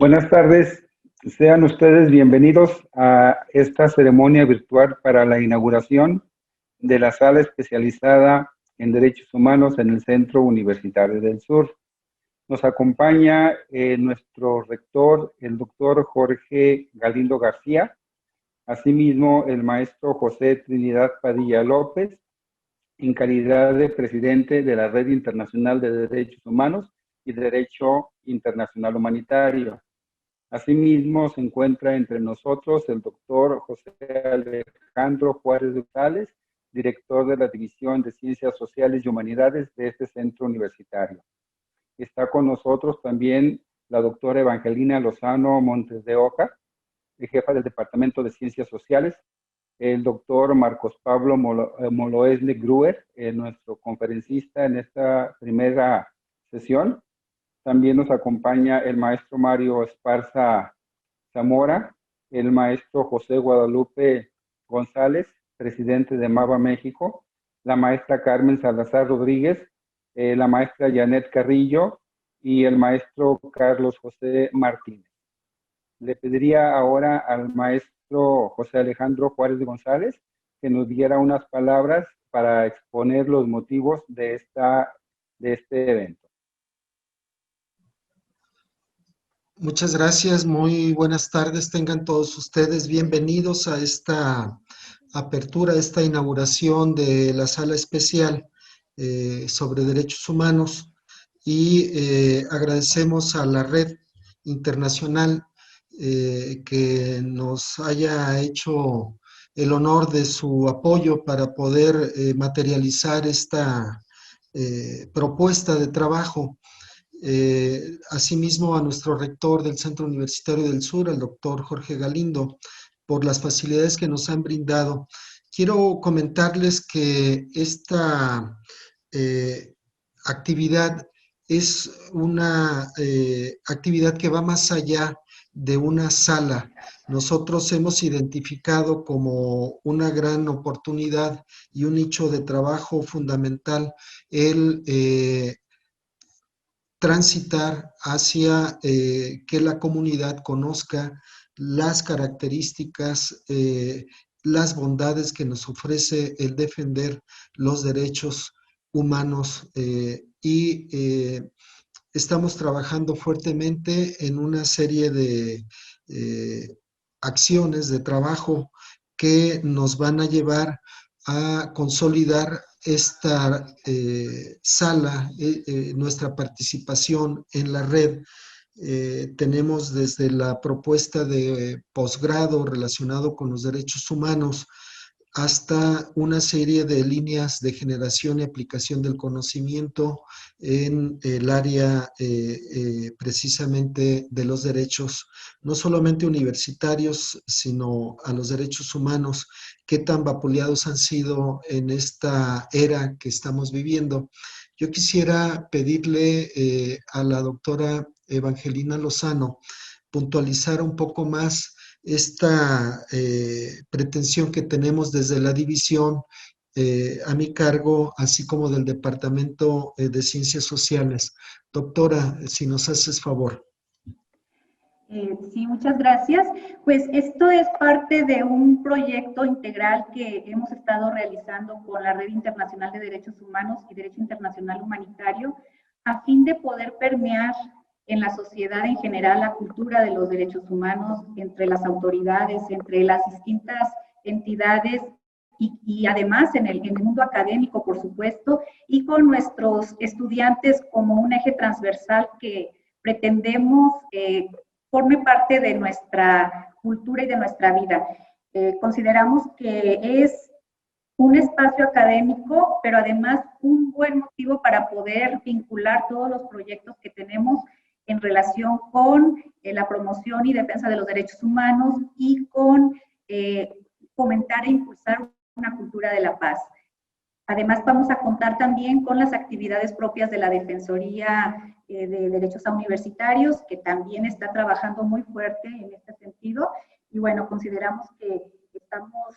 Buenas tardes, sean ustedes bienvenidos a esta ceremonia virtual para la inauguración de la sala especializada en Derechos Humanos en el Centro Universitario del Sur. Nos acompaña nuestro rector, el doctor Jorge Galindo García, asimismo el maestro José Trinidad Padilla López, en calidad de presidente de la Red Internacional de Derechos Humanos y Derecho Internacional Humanitario. Asimismo, se encuentra entre nosotros el doctor José Alejandro Juárez González, director de la División de Ciencias Sociales y Humanidades de este centro universitario. Está con nosotros también la doctora Evangelina Lozano Montes de Oca, jefa del Departamento de Ciencias Sociales, el doctor Marcos Pablo Moloesne Gruer, nuestro conferencista en esta primera sesión. También nos acompaña el maestro Mario Esparza Zamora, el maestro José Guadalupe González, presidente de MAVA México, la maestra Carmen Salazar Rodríguez, la maestra Janet Carrillo y el maestro Carlos José Martínez. Le pediría ahora al maestro José Alejandro Juárez González que nos diera unas palabras para exponer los motivos de este evento. Muchas gracias, muy buenas tardes, tengan todos ustedes bienvenidos a esta apertura, esta inauguración de la sala especial sobre derechos humanos y agradecemos a la Red Internacional que nos haya hecho el honor de su apoyo para poder materializar esta propuesta de trabajo. Asimismo a nuestro rector del Centro Universitario del Sur, el doctor Jorge Galindo, por las facilidades que nos han brindado. Quiero comentarles que esta actividad es una actividad que va más allá de una sala. Nosotros hemos identificado como una gran oportunidad y un nicho de trabajo fundamental el transitar hacia que la comunidad conozca las características, las bondades que nos ofrece el defender los derechos humanos y estamos trabajando fuertemente en una serie de acciones de trabajo que nos van a llevar a consolidar esta sala, nuestra participación en la red. Tenemos desde la propuesta de posgrado relacionado con los derechos humanos hasta una serie de líneas de generación y aplicación del conocimiento en el área precisamente de los derechos, no solamente universitarios, sino a los derechos humanos, qué tan vapuleados han sido en esta era que estamos viviendo. Yo quisiera pedirle a la doctora Evangelina Lozano puntualizar un poco más esta pretensión que tenemos desde la división a mi cargo, así como del Departamento de Ciencias Sociales. Doctora, si nos haces favor. Sí, muchas gracias. Pues esto es parte de un proyecto integral que hemos estado realizando con la Red Internacional de Derechos Humanos y Derecho Internacional Humanitario a fin de poder permear en la sociedad en general la cultura de los derechos humanos entre las autoridades, entre las distintas entidades y además en el mundo académico, por supuesto, y con nuestros estudiantes como un eje transversal que pretendemos forme parte de nuestra cultura y de nuestra vida. Consideramos que es un espacio académico, pero además un buen motivo para poder vincular todos los proyectos que tenemos en relación con la promoción y defensa de los derechos humanos y con fomentar e impulsar una cultura de la paz. Además, vamos a contar también con las actividades propias de la Defensoría de Derechos Universitarios, que también está trabajando muy fuerte en este sentido. Y bueno, consideramos que estamos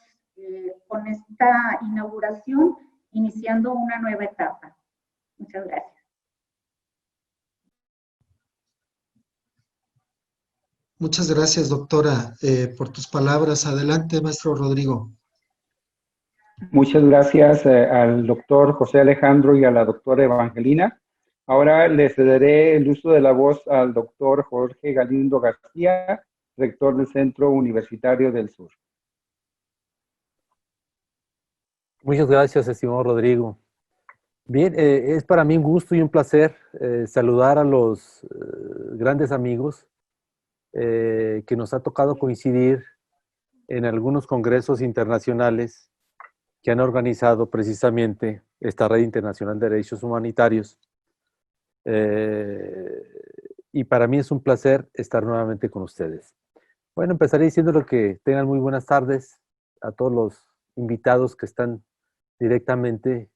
con esta inauguración iniciando una nueva etapa. Muchas gracias. Muchas gracias, doctora, por tus palabras. Adelante, maestro Rodrigo. Muchas gracias al doctor José Alejandro y a la doctora Evangelina. Ahora le cederé el uso de la voz al doctor Jorge Galindo García, rector del Centro Universitario del Sur. Muchas gracias, estimado Rodrigo. Bien, es para mí un gusto y un placer saludar a los grandes amigos que nos ha tocado coincidir en algunos congresos internacionales que han organizado precisamente esta Red Internacional de Derechos Humanitarios. Y para mí es un placer estar nuevamente con ustedes. Bueno, empezaré diciéndole que tengan muy buenas tardes a todos los invitados que están directamente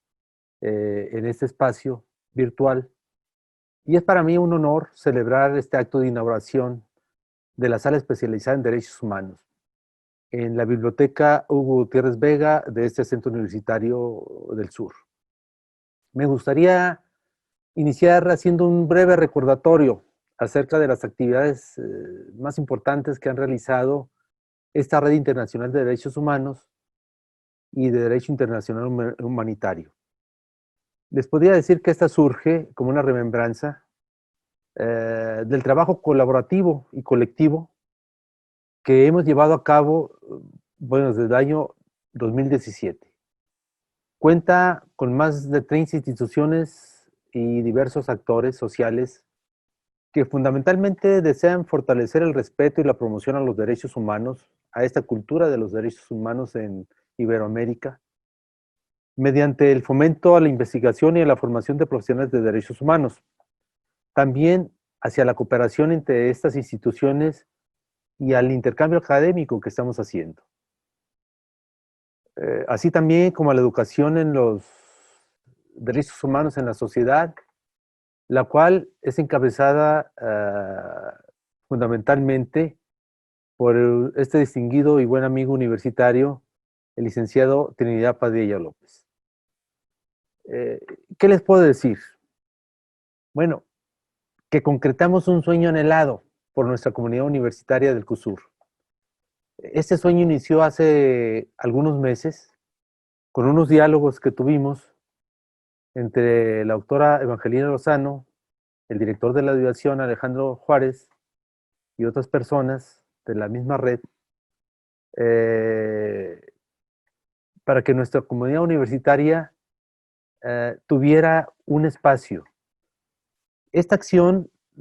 en este espacio virtual. Y es para mí un honor celebrar este acto de inauguración de la sala especializada en derechos humanos en la Biblioteca Hugo Gutiérrez Vega de este Centro Universitario del Sur. Me gustaría iniciar haciendo un breve recordatorio acerca de las actividades más importantes que han realizado esta Red Internacional de Derechos Humanos y de Derecho Internacional Humanitario. Les podría decir que esta surge como una remembranza del trabajo colaborativo y colectivo que hemos llevado a cabo, bueno, desde el año 2017. Cuenta con más de 30 instituciones y diversos actores sociales que fundamentalmente desean fortalecer el respeto y la promoción a los derechos humanos, a esta cultura de los derechos humanos en Iberoamérica, mediante el fomento a la investigación y a la formación de profesionales de derechos humanos. También hacia la cooperación entre estas instituciones y al intercambio académico que estamos haciendo. Así también como a la educación en los derechos humanos en la sociedad, la cual es encabezada fundamentalmente por este distinguido y buen amigo universitario, el licenciado Trinidad Padilla López. ¿Qué les puedo decir? Bueno, que concretamos un sueño anhelado por nuestra comunidad universitaria del CUSUR. Este sueño inició hace algunos meses con unos diálogos que tuvimos entre la doctora Evangelina Lozano, el director de la División Alejandro Juárez y otras personas de la misma red para que nuestra comunidad universitaria tuviera un espacio.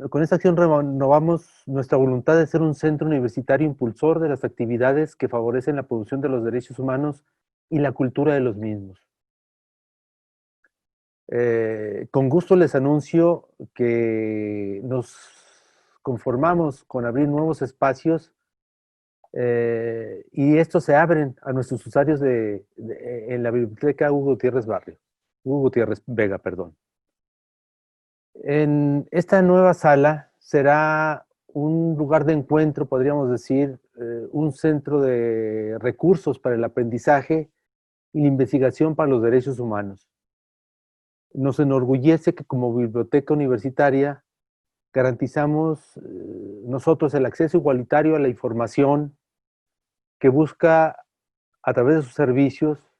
Con esta acción renovamos nuestra voluntad de ser un centro universitario impulsor de las actividades que favorecen la producción de los derechos humanos y la cultura de los mismos. Con gusto les anuncio que nos conformamos con abrir nuevos espacios y estos se abren a nuestros usuarios en la Biblioteca Hugo Gutiérrez Vega, perdón. En esta nueva sala será un lugar de encuentro, podríamos decir, un centro de recursos para el aprendizaje y la investigación para los derechos humanos. Nos enorgullece que como biblioteca universitaria garantizamos nosotros el acceso igualitario a la información que busca a través de sus servicios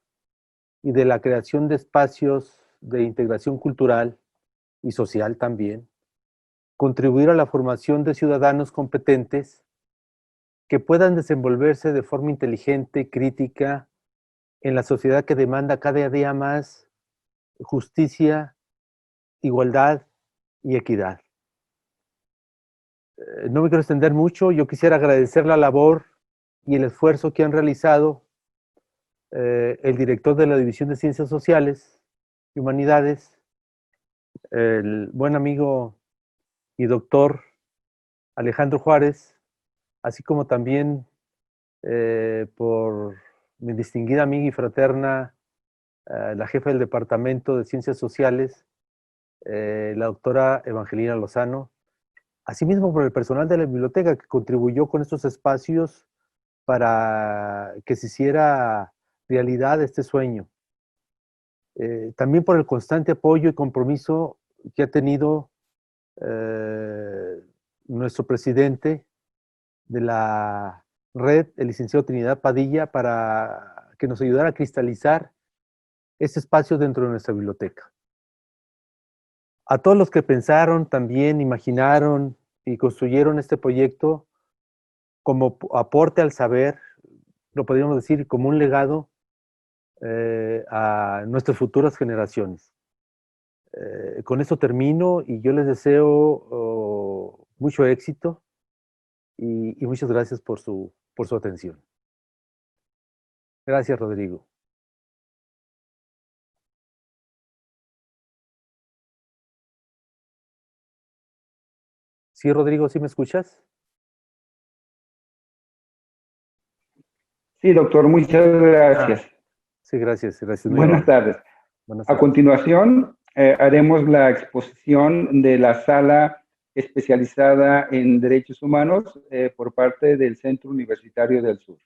y de la creación de espacios de integración cultural y social también, contribuir a la formación de ciudadanos competentes que puedan desenvolverse de forma inteligente y crítica en la sociedad que demanda cada día más justicia, igualdad y equidad. No me quiero extender mucho, yo quisiera agradecer la labor y el esfuerzo que han realizado el director de la División de Ciencias Sociales y Humanidades, el buen amigo y doctor Alejandro Juárez, así como también por mi distinguida amiga y fraterna, la jefa del Departamento de Ciencias Sociales, la doctora Evangelina Lozano, asimismo por el personal de la biblioteca que contribuyó con estos espacios para que se hiciera realidad este sueño. También por el constante apoyo y compromiso que ha tenido nuestro presidente de la red, el licenciado Trinidad Padilla, para que nos ayudara a cristalizar ese espacio dentro de nuestra biblioteca. A todos los que pensaron, también imaginaron y construyeron este proyecto como aporte al saber, lo podríamos decir como un legado a nuestras futuras generaciones. Con esto termino y yo les deseo mucho éxito y muchas gracias por su atención. Gracias, Rodrigo. Sí, Rodrigo, ¿sí me escuchas? Sí, doctor, muchas gracias. Sí, gracias. Buenas tardes. A continuación, haremos la exposición de la sala especializada en derechos humanos por parte del Centro Universitario del Sur.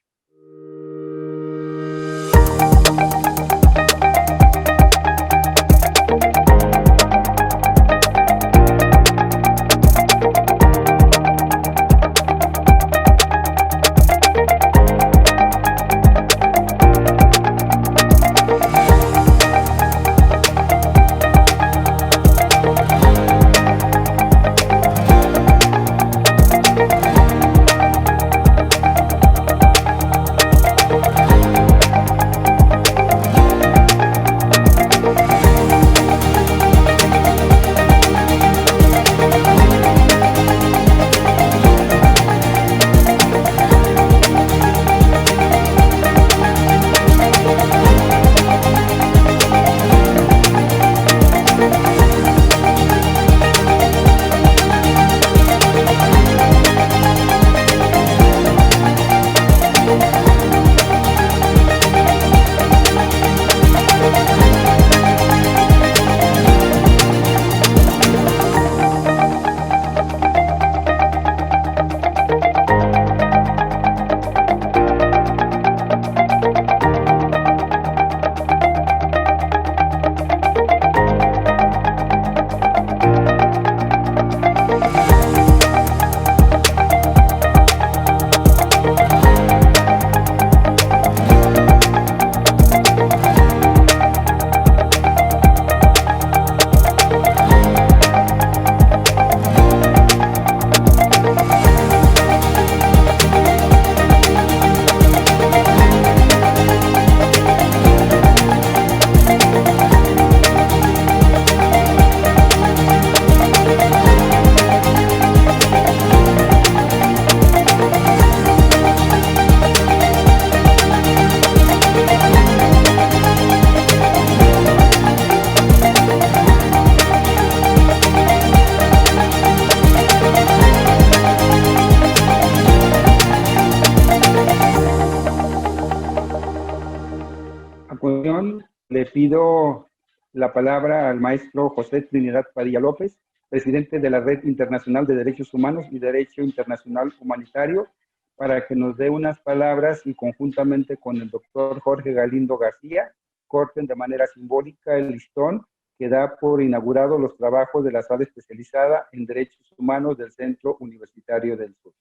Le pido la palabra al maestro José Trinidad Padilla López, presidente de la Red Internacional de Derechos Humanos y Derecho Internacional Humanitario, para que nos dé unas palabras y conjuntamente con el doctor Jorge Galindo García, corten de manera simbólica el listón que da por inaugurado los trabajos de la sala especializada en derechos humanos del Centro Universitario del Sur.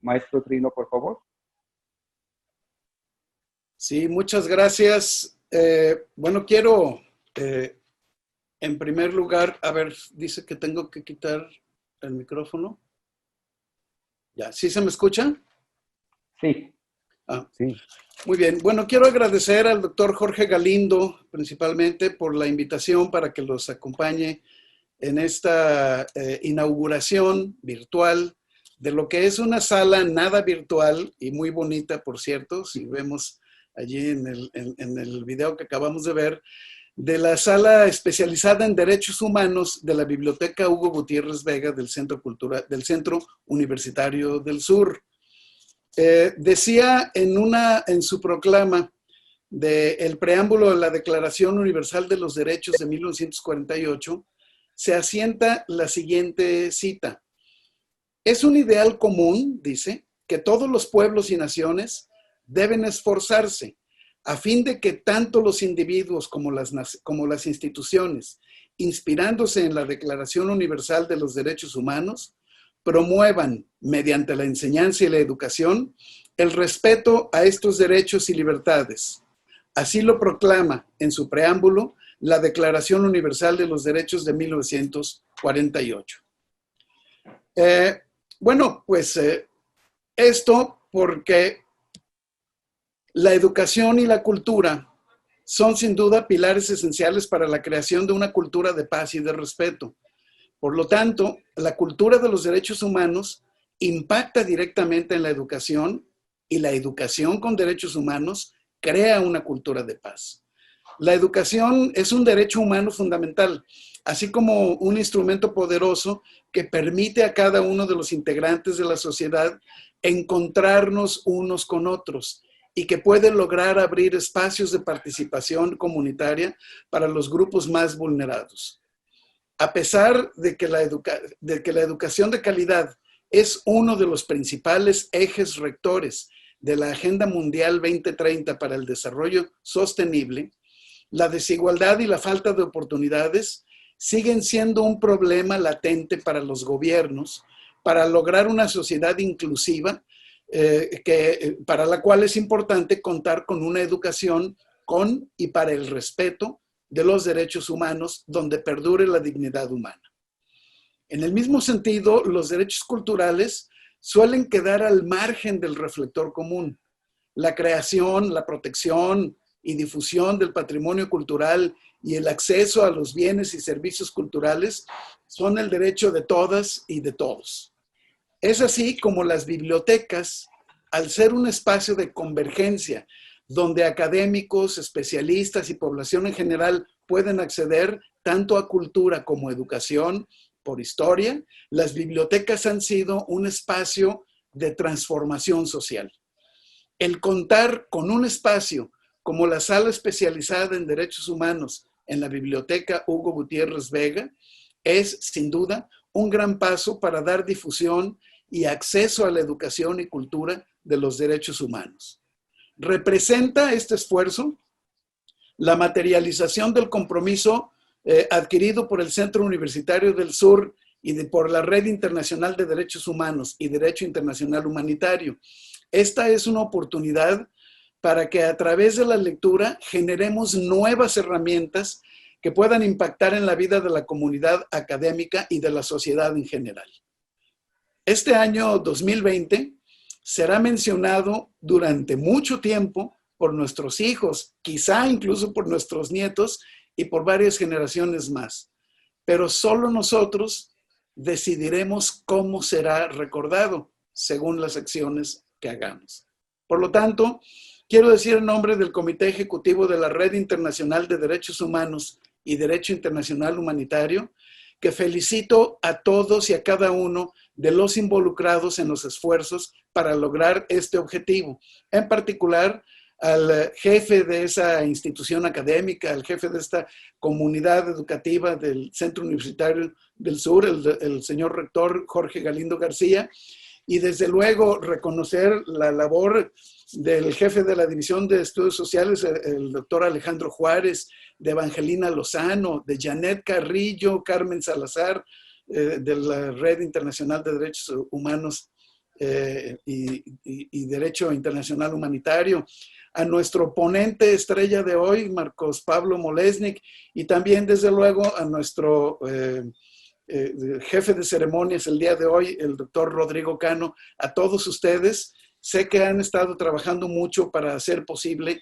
Maestro Trino, por favor. Sí, muchas gracias. Bueno, quiero, en primer lugar, a ver, dice que tengo que quitar el micrófono. Ya, ¿sí se me escucha? Sí. Sí. Muy bien. Bueno, quiero agradecer al doctor Jorge Galindo, principalmente, por la invitación para que los acompañe en esta inauguración virtual de lo que es una sala nada virtual y muy bonita, por cierto, si vemos allí en el video que acabamos de ver, de la sala especializada en derechos humanos de la Biblioteca Hugo Gutiérrez Vega del Centro Universitario del Sur. Decía en su proclama del preámbulo de la Declaración Universal de los Derechos de 1948, se asienta la siguiente cita. Es un ideal común, dice, que todos los pueblos y naciones deben esforzarse a fin de que tanto los individuos como las instituciones, inspirándose en la Declaración Universal de los Derechos Humanos, promuevan, mediante la enseñanza y la educación, el respeto a estos derechos y libertades. Así lo proclama en su preámbulo la Declaración Universal de los Derechos de 1948. Esto porque la educación y la cultura son sin duda pilares esenciales para la creación de una cultura de paz y de respeto. Por lo tanto, la cultura de los derechos humanos impacta directamente en la educación y la educación con derechos humanos crea una cultura de paz. La educación es un derecho humano fundamental, así como un instrumento poderoso que permite a cada uno de los integrantes de la sociedad encontrarnos unos con otros y que puede lograr abrir espacios de participación comunitaria para los grupos más vulnerados. A pesar de que la educación de calidad es uno de los principales ejes rectores de la Agenda Mundial 2030 para el Desarrollo Sostenible, la desigualdad y la falta de oportunidades siguen siendo un problema latente para los gobiernos para lograr una sociedad inclusiva para la cual es importante contar con una educación con y para el respeto de los derechos humanos donde perdure la dignidad humana. En el mismo sentido, los derechos culturales suelen quedar al margen del reflector común. La creación, la protección y difusión del patrimonio cultural y el acceso a los bienes y servicios culturales son el derecho de todas y de todos. Es así como las bibliotecas, al ser un espacio de convergencia donde académicos, especialistas y población en general pueden acceder tanto a cultura como a educación por historia, las bibliotecas han sido un espacio de transformación social. El contar con un espacio como la Sala Especializada en Derechos Humanos en la Biblioteca Hugo Gutiérrez Vega es, sin duda, un gran paso para dar difusión y acceso a la educación y cultura de los derechos humanos. Representa este esfuerzo la materialización del compromiso adquirido por el Centro Universitario del Sur y por la Red Internacional de Derechos Humanos y Derecho Internacional Humanitario. Esta es una oportunidad para que a través de la lectura generemos nuevas herramientas que puedan impactar en la vida de la comunidad académica y de la sociedad en general. Este año 2020 será mencionado durante mucho tiempo por nuestros hijos, quizá incluso por nuestros nietos y por varias generaciones más. Pero solo nosotros decidiremos cómo será recordado según las acciones que hagamos. Por lo tanto, quiero decir en nombre del Comité Ejecutivo de la Red Internacional de Derechos Humanos y Derecho Internacional Humanitario que felicito a todos y a cada uno de los involucrados en los esfuerzos para lograr este objetivo. En particular, al jefe de esa institución académica, al jefe de esta comunidad educativa del Centro Universitario del Sur, el señor rector Jorge Galindo García, y desde luego reconocer la labor del jefe de la División de Estudios Sociales, el doctor Alejandro Juárez, de Evangelina Lozano, de Janet Carrillo, Carmen Salazar, de la Red Internacional de Derechos Humanos y Derecho Internacional Humanitario, a nuestro ponente estrella de hoy, Marcos Pablo Molesnik, y también desde luego a nuestro jefe de ceremonias el día de hoy, el doctor Rodrigo Cano. A todos ustedes, sé que han estado trabajando mucho para hacer posible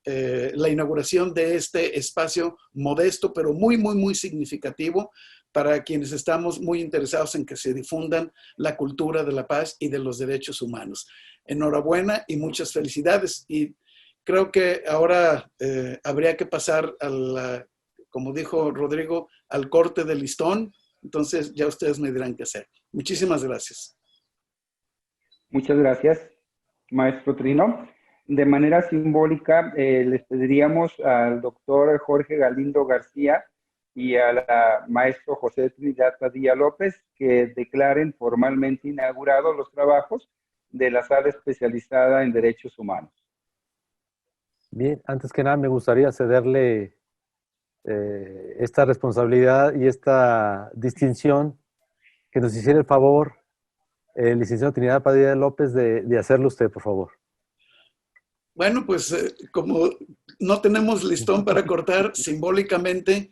la inauguración de este espacio modesto, pero muy, muy, muy significativo para quienes estamos muy interesados en que se difundan la cultura de la paz y de los derechos humanos. Enhorabuena y muchas felicidades. Y creo que ahora habría que pasar como dijo Rodrigo, al corte del listón. Entonces ya ustedes me dirán qué hacer. Muchísimas gracias. Muchas gracias, maestro Trino. De manera simbólica, les pediríamos al doctor Jorge Galindo García y al maestro José Trinidad Padilla López que declaren formalmente inaugurados los trabajos de la Sala Especializada en Derechos Humanos. Bien, antes que nada me gustaría cederle esta responsabilidad y esta distinción que nos hiciera el favor, el licenciado Trinidad Padilla López, de hacerlo usted, por favor. Bueno, pues como no tenemos listón para cortar, simbólicamente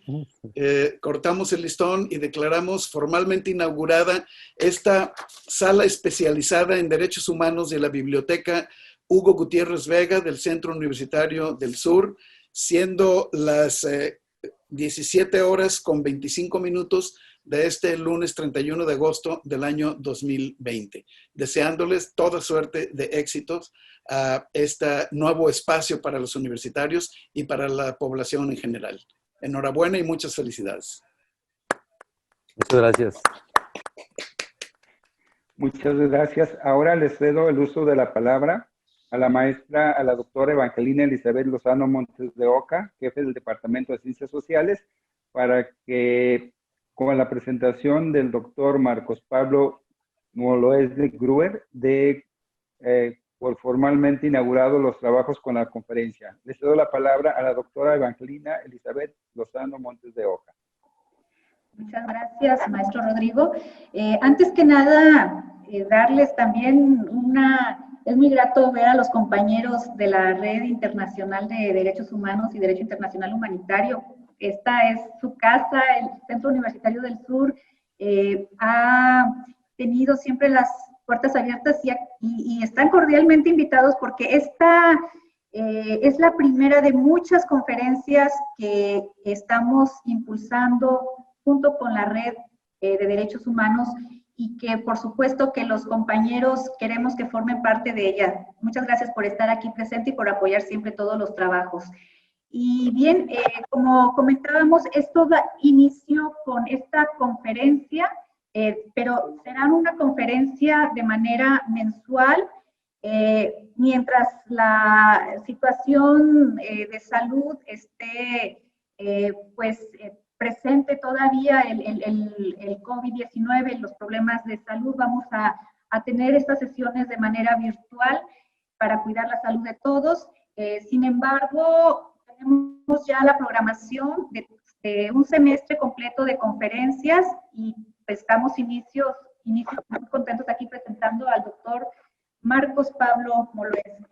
cortamos el listón y declaramos formalmente inaugurada esta sala especializada en derechos humanos de la Biblioteca Hugo Gutiérrez Vega del Centro Universitario del Sur, siendo las 17 horas con 25 minutos de este lunes 31 de agosto del año 2020. Deseándoles toda suerte de éxitos a este nuevo espacio para los universitarios y para la población en general. Enhorabuena y muchas felicidades. Muchas gracias. Muchas gracias. Ahora les cedo el uso de la palabra a la maestra, a la doctora Evangelina Elizabeth Lozano Montes de Oca, jefe del Departamento de Ciencias Sociales, para que con la presentación del doctor Marcos Pablo Moloesnik Gruber por formalmente inaugurado los trabajos con la conferencia. Les cedo la palabra a la doctora Evangelina Elizabeth Lozano Montes de Oca. Muchas gracias, maestro Rodrigo. Antes que nada, darles también es muy grato ver a los compañeros de la Red Internacional de Derechos Humanos y Derecho Internacional Humanitario. Esta es su casa, el Centro Universitario del Sur ha tenido siempre las puertas abiertas y están cordialmente invitados porque esta es la primera de muchas conferencias que estamos impulsando junto con la Red de Derechos Humanos y que por supuesto que los compañeros queremos que formen parte de ella. Muchas gracias por estar aquí presente y por apoyar siempre todos los trabajos. Y bien, como comentábamos, esto inició con esta conferencia, pero será una conferencia de manera mensual, mientras la situación de salud esté presente todavía el COVID-19, los problemas de salud. Vamos a tener estas sesiones de manera virtual para cuidar la salud de todos. Sin embargo, tenemos ya la programación de un semestre completo de conferencias y estamos inicios muy contentos aquí presentando al doctor Marcos Pablo Moloesnik.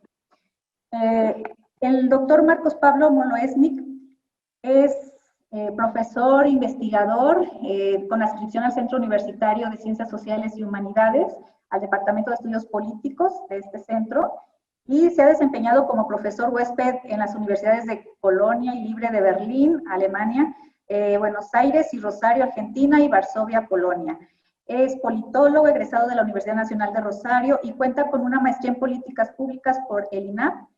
El doctor Marcos Pablo Moloesnik es profesor, investigador, con adscripción al Centro Universitario de Ciencias Sociales y Humanidades, al Departamento de Estudios Políticos de este centro, y se ha desempeñado como profesor huésped en las universidades de Colonia y Libre de Berlín, Alemania, Buenos Aires y Rosario, Argentina, y Varsovia, Polonia. Es politólogo egresado de la Universidad Nacional de Rosario y cuenta con una maestría en políticas públicas por el INAP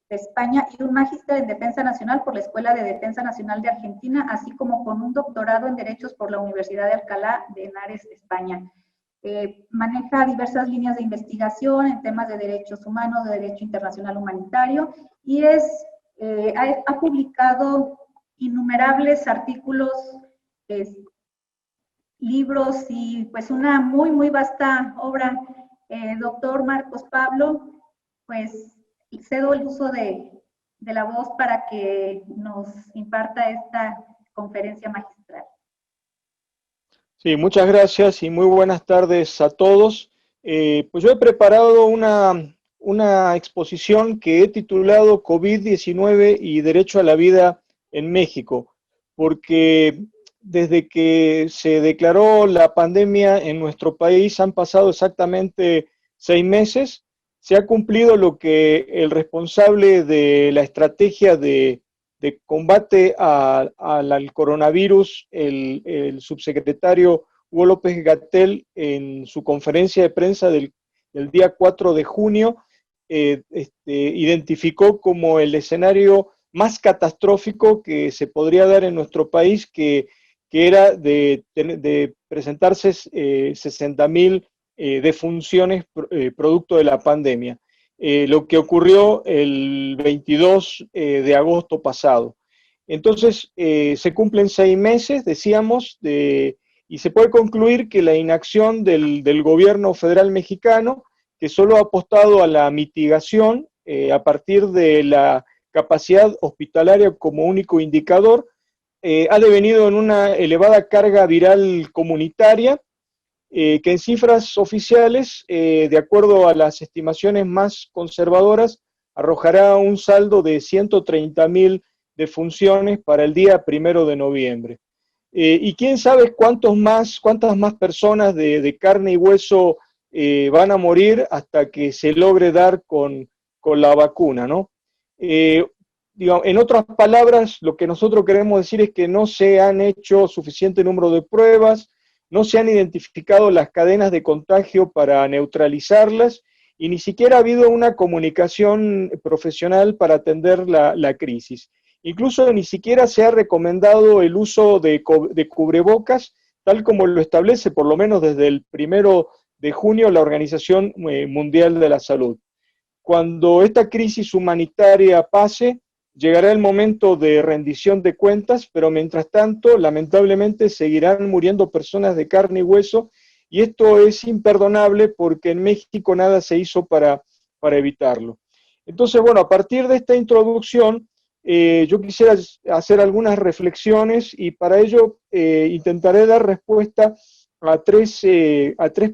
de España y un magíster en Defensa Nacional por la Escuela de Defensa Nacional de Argentina, así como con un doctorado en Derechos por la Universidad de Alcalá de Henares, España. Maneja diversas líneas de investigación en temas de derechos humanos, de derecho internacional humanitario, y ha publicado innumerables artículos, libros y pues una muy vasta obra. Doctor Marcos Pablo, pues cedo el uso de la voz para que nos imparta esta conferencia magistral. Sí, muchas gracias y muy buenas tardes a todos. Pues yo he preparado una exposición que he titulado COVID-19 y Derecho a la Vida en México, porque desde que se declaró la pandemia en nuestro país han pasado exactamente 6 meses. Se ha cumplido lo que el responsable de la estrategia de combate al coronavirus, el subsecretario Hugo López-Gatell, en su conferencia de prensa del día 4 de junio, identificó como el escenario más catastrófico que se podría dar en nuestro país, que era de presentarse 60.000 defunciones producto de la pandemia. Lo que ocurrió el 22 de agosto pasado. Entonces, se cumplen 6 meses, decíamos, y se puede concluir que la inacción del gobierno federal mexicano, que solo ha apostado a la mitigación a partir de la capacidad hospitalaria como único indicador, ha devenido en una elevada carga viral comunitaria que en cifras oficiales, de acuerdo a las estimaciones más conservadoras, arrojará un saldo de 130.000 defunciones para el día 1 de noviembre. Y quién sabe cuántas más personas de carne y hueso van a morir hasta que se logre dar con la vacuna, ¿no? Digamos, en otras palabras, lo que nosotros queremos decir es que no se han hecho suficiente número de pruebas, no se han identificado las cadenas de contagio para neutralizarlas y ni siquiera ha habido una comunicación profesional para atender la crisis. Incluso ni siquiera se ha recomendado el uso de cubrebocas, tal como lo establece por lo menos desde el 1 de junio la Organización Mundial de la Salud. Cuando esta crisis humanitaria pase, llegará el momento de rendición de cuentas, pero mientras tanto, lamentablemente, seguirán muriendo personas de carne y hueso, y esto es imperdonable porque en México nada se hizo para evitarlo. Entonces, bueno, a partir de esta introducción, yo quisiera hacer algunas reflexiones y para ello intentaré dar respuesta a tres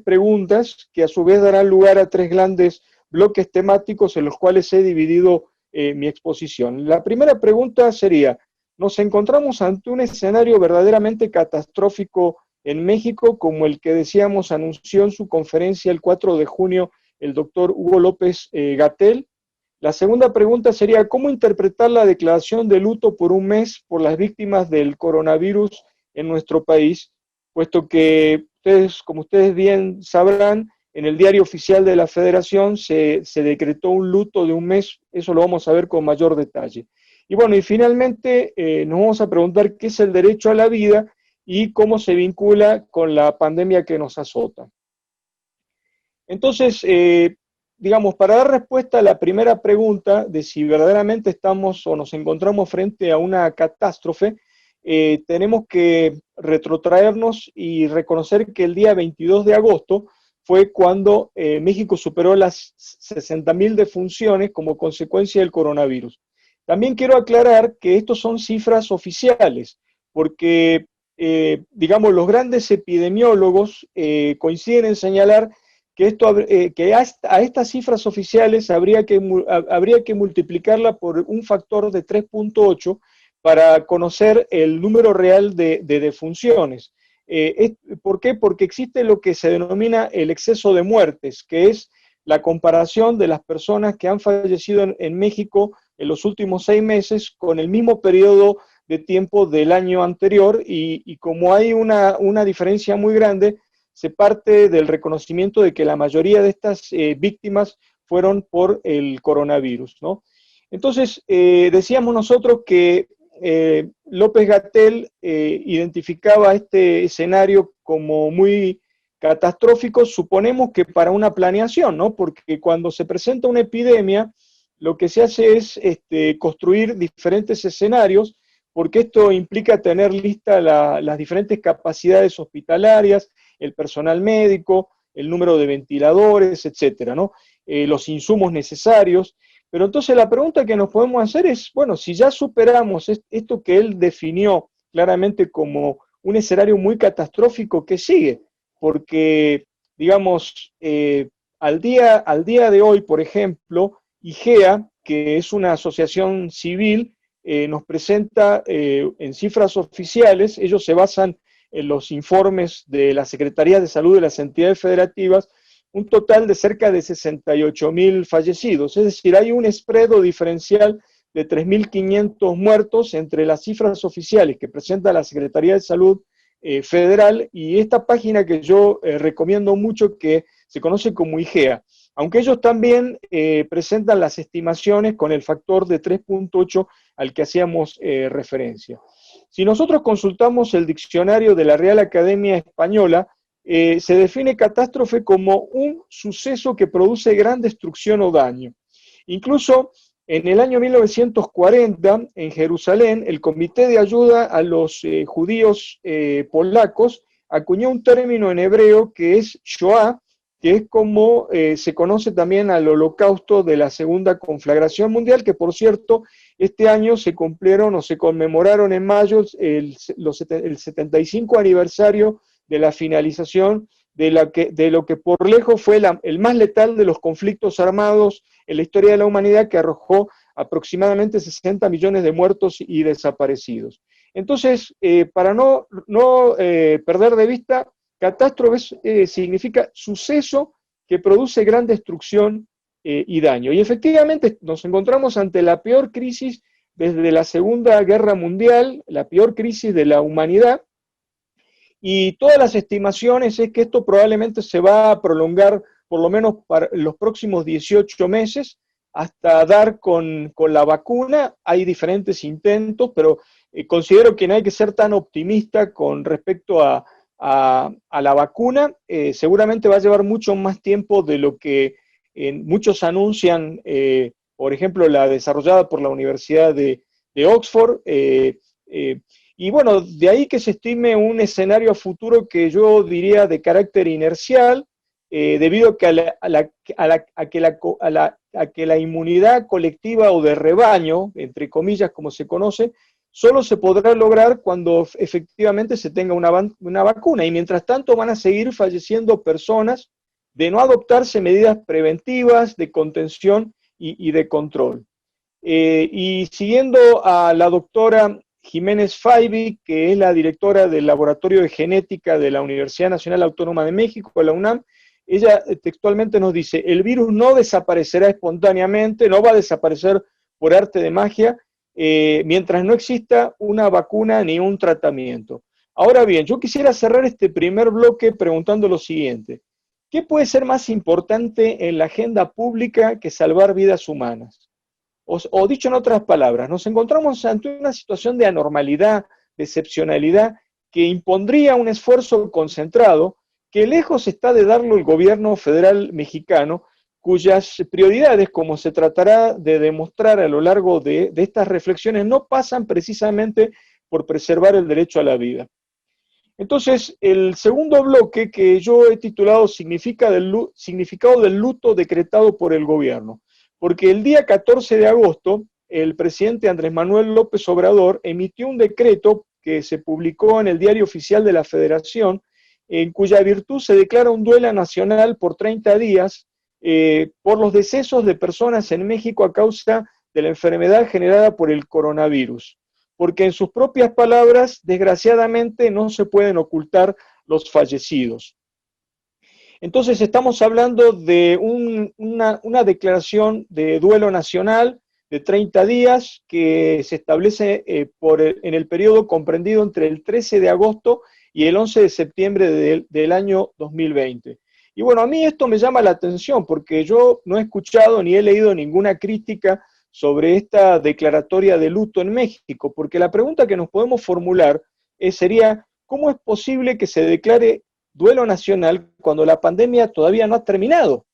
preguntas que a su vez darán lugar a tres grandes bloques temáticos en los cuales he dividido mi exposición. La primera pregunta sería, ¿nos encontramos ante un escenario verdaderamente catastrófico en México como el que decíamos anunció en su conferencia el 4 de junio el doctor Hugo López-Gatell? La segunda pregunta sería, ¿cómo interpretar la declaración de luto por un mes por las víctimas del coronavirus en nuestro país? Puesto que ustedes, como ustedes bien sabrán, en el diario oficial de la Federación se decretó un luto de un mes, eso lo vamos a ver con mayor detalle. Y bueno, y finalmente nos vamos a preguntar qué es el derecho a la vida y cómo se vincula con la pandemia que nos azota. Entonces, digamos, para dar respuesta a la primera pregunta de si verdaderamente estamos o nos encontramos frente a una catástrofe, tenemos que retrotraernos y reconocer que el día 22 de agosto fue cuando México superó las 60.000 defunciones como consecuencia del coronavirus. También quiero aclarar que estos son cifras oficiales, porque, digamos, los grandes epidemiólogos coinciden en señalar que, a estas cifras oficiales habría que multiplicarla por un factor de 3.8 para conocer el número real de defunciones. ¿Por qué? Porque existe lo que se denomina el exceso de muertes, que es la comparación de las personas que han fallecido en México en los últimos 6 meses con el mismo periodo de tiempo del año anterior, y como hay una diferencia muy grande, se parte del reconocimiento de que la mayoría de estas víctimas fueron por el coronavirus, ¿no? Entonces, decíamos nosotros que López-Gatell identificaba este escenario como muy catastrófico, suponemos que para una planeación, ¿no? Porque cuando se presenta una epidemia, lo que se hace es construir diferentes escenarios, porque esto implica tener listas las diferentes capacidades hospitalarias, el personal médico, el número de ventiladores, etcétera, ¿no? Los insumos necesarios. Pero entonces la pregunta que nos podemos hacer es, bueno, si ya superamos esto que él definió claramente como un escenario muy catastrófico, ¿qué sigue? Porque, digamos, al día de hoy, por ejemplo, IGEA, que es una asociación civil, nos presenta en cifras oficiales, ellos se basan en los informes de las Secretarías de Salud de las entidades federativas, un total de cerca de 68.000 fallecidos. Es decir, hay un spread diferencial de 3.500 muertos entre las cifras oficiales que presenta la Secretaría de Salud Federal y esta página que yo recomiendo mucho, que se conoce como IGEA. Aunque ellos también presentan las estimaciones con el factor de 3.8 al que hacíamos referencia. Si nosotros consultamos el diccionario de la Real Academia Española, se define catástrofe como un suceso que produce gran destrucción o daño. Incluso en el año 1940, en Jerusalén, el Comité de Ayuda a los Judíos Polacos acuñó un término en hebreo que es Shoah, que es como se conoce también al Holocausto de la Segunda Conflagración Mundial, que por cierto, este año se cumplieron o se conmemoraron en mayo el 75 aniversario de la finalización de lo que por lejos fue el más letal de los conflictos armados en la historia de la humanidad, que arrojó aproximadamente 60 millones de muertos y desaparecidos. Entonces, para no perder de vista, catástrofe significa suceso que produce gran destrucción y daño. Y efectivamente nos encontramos ante la peor crisis desde la Segunda Guerra Mundial, la peor crisis de la humanidad, y todas las estimaciones es que esto probablemente se va a prolongar por lo menos para los próximos 18 meses, hasta dar con la vacuna. Hay diferentes intentos, pero considero que no hay que ser tan optimista con respecto a la vacuna. Seguramente va a llevar mucho más tiempo de lo que muchos anuncian, por ejemplo, la desarrollada por la Universidad de Oxford, y bueno, de ahí que se estime un escenario a futuro que yo diría de carácter inercial, debido a que la inmunidad colectiva o de rebaño, entre comillas, como se conoce, solo se podrá lograr cuando efectivamente se tenga una vacuna, y mientras tanto van a seguir falleciendo personas de no adoptarse medidas preventivas de contención y de control. Y siguiendo a la doctora Jiménez Faibi, que es la directora del Laboratorio de Genética de la Universidad Nacional Autónoma de México, la UNAM, ella textualmente nos dice: el virus no desaparecerá espontáneamente, no va a desaparecer por arte de magia, mientras no exista una vacuna ni un tratamiento. Ahora bien, yo quisiera cerrar este primer bloque preguntando lo siguiente: ¿qué puede ser más importante en la agenda pública que salvar vidas humanas? O dicho en otras palabras, nos encontramos ante una situación de anormalidad, de excepcionalidad, que impondría un esfuerzo concentrado que lejos está de darlo el gobierno federal mexicano, cuyas prioridades, como se tratará de demostrar a lo largo de estas reflexiones, no pasan precisamente por preservar el derecho a la vida. Entonces, el segundo bloque, que yo he titulado Significado del luto decretado por el gobierno, porque el día 14 de agosto, el presidente Andrés Manuel López Obrador emitió un decreto que se publicó en el Diario Oficial de la Federación, en cuya virtud se declara un duelo nacional por 30 días por los decesos de personas en México a causa de la enfermedad generada por el coronavirus. Porque en sus propias palabras, desgraciadamente, no se pueden ocultar los fallecidos. Entonces estamos hablando de una declaración de duelo nacional de 30 días que se establece en el periodo comprendido entre el 13 de agosto y el 11 de septiembre del año 2020. Y bueno, a mí esto me llama la atención porque yo no he escuchado ni he leído ninguna crítica sobre esta declaratoria de luto en México, porque la pregunta que nos podemos formular sería: ¿cómo es posible que se declare duelo nacional cuando la pandemia todavía no ha terminado?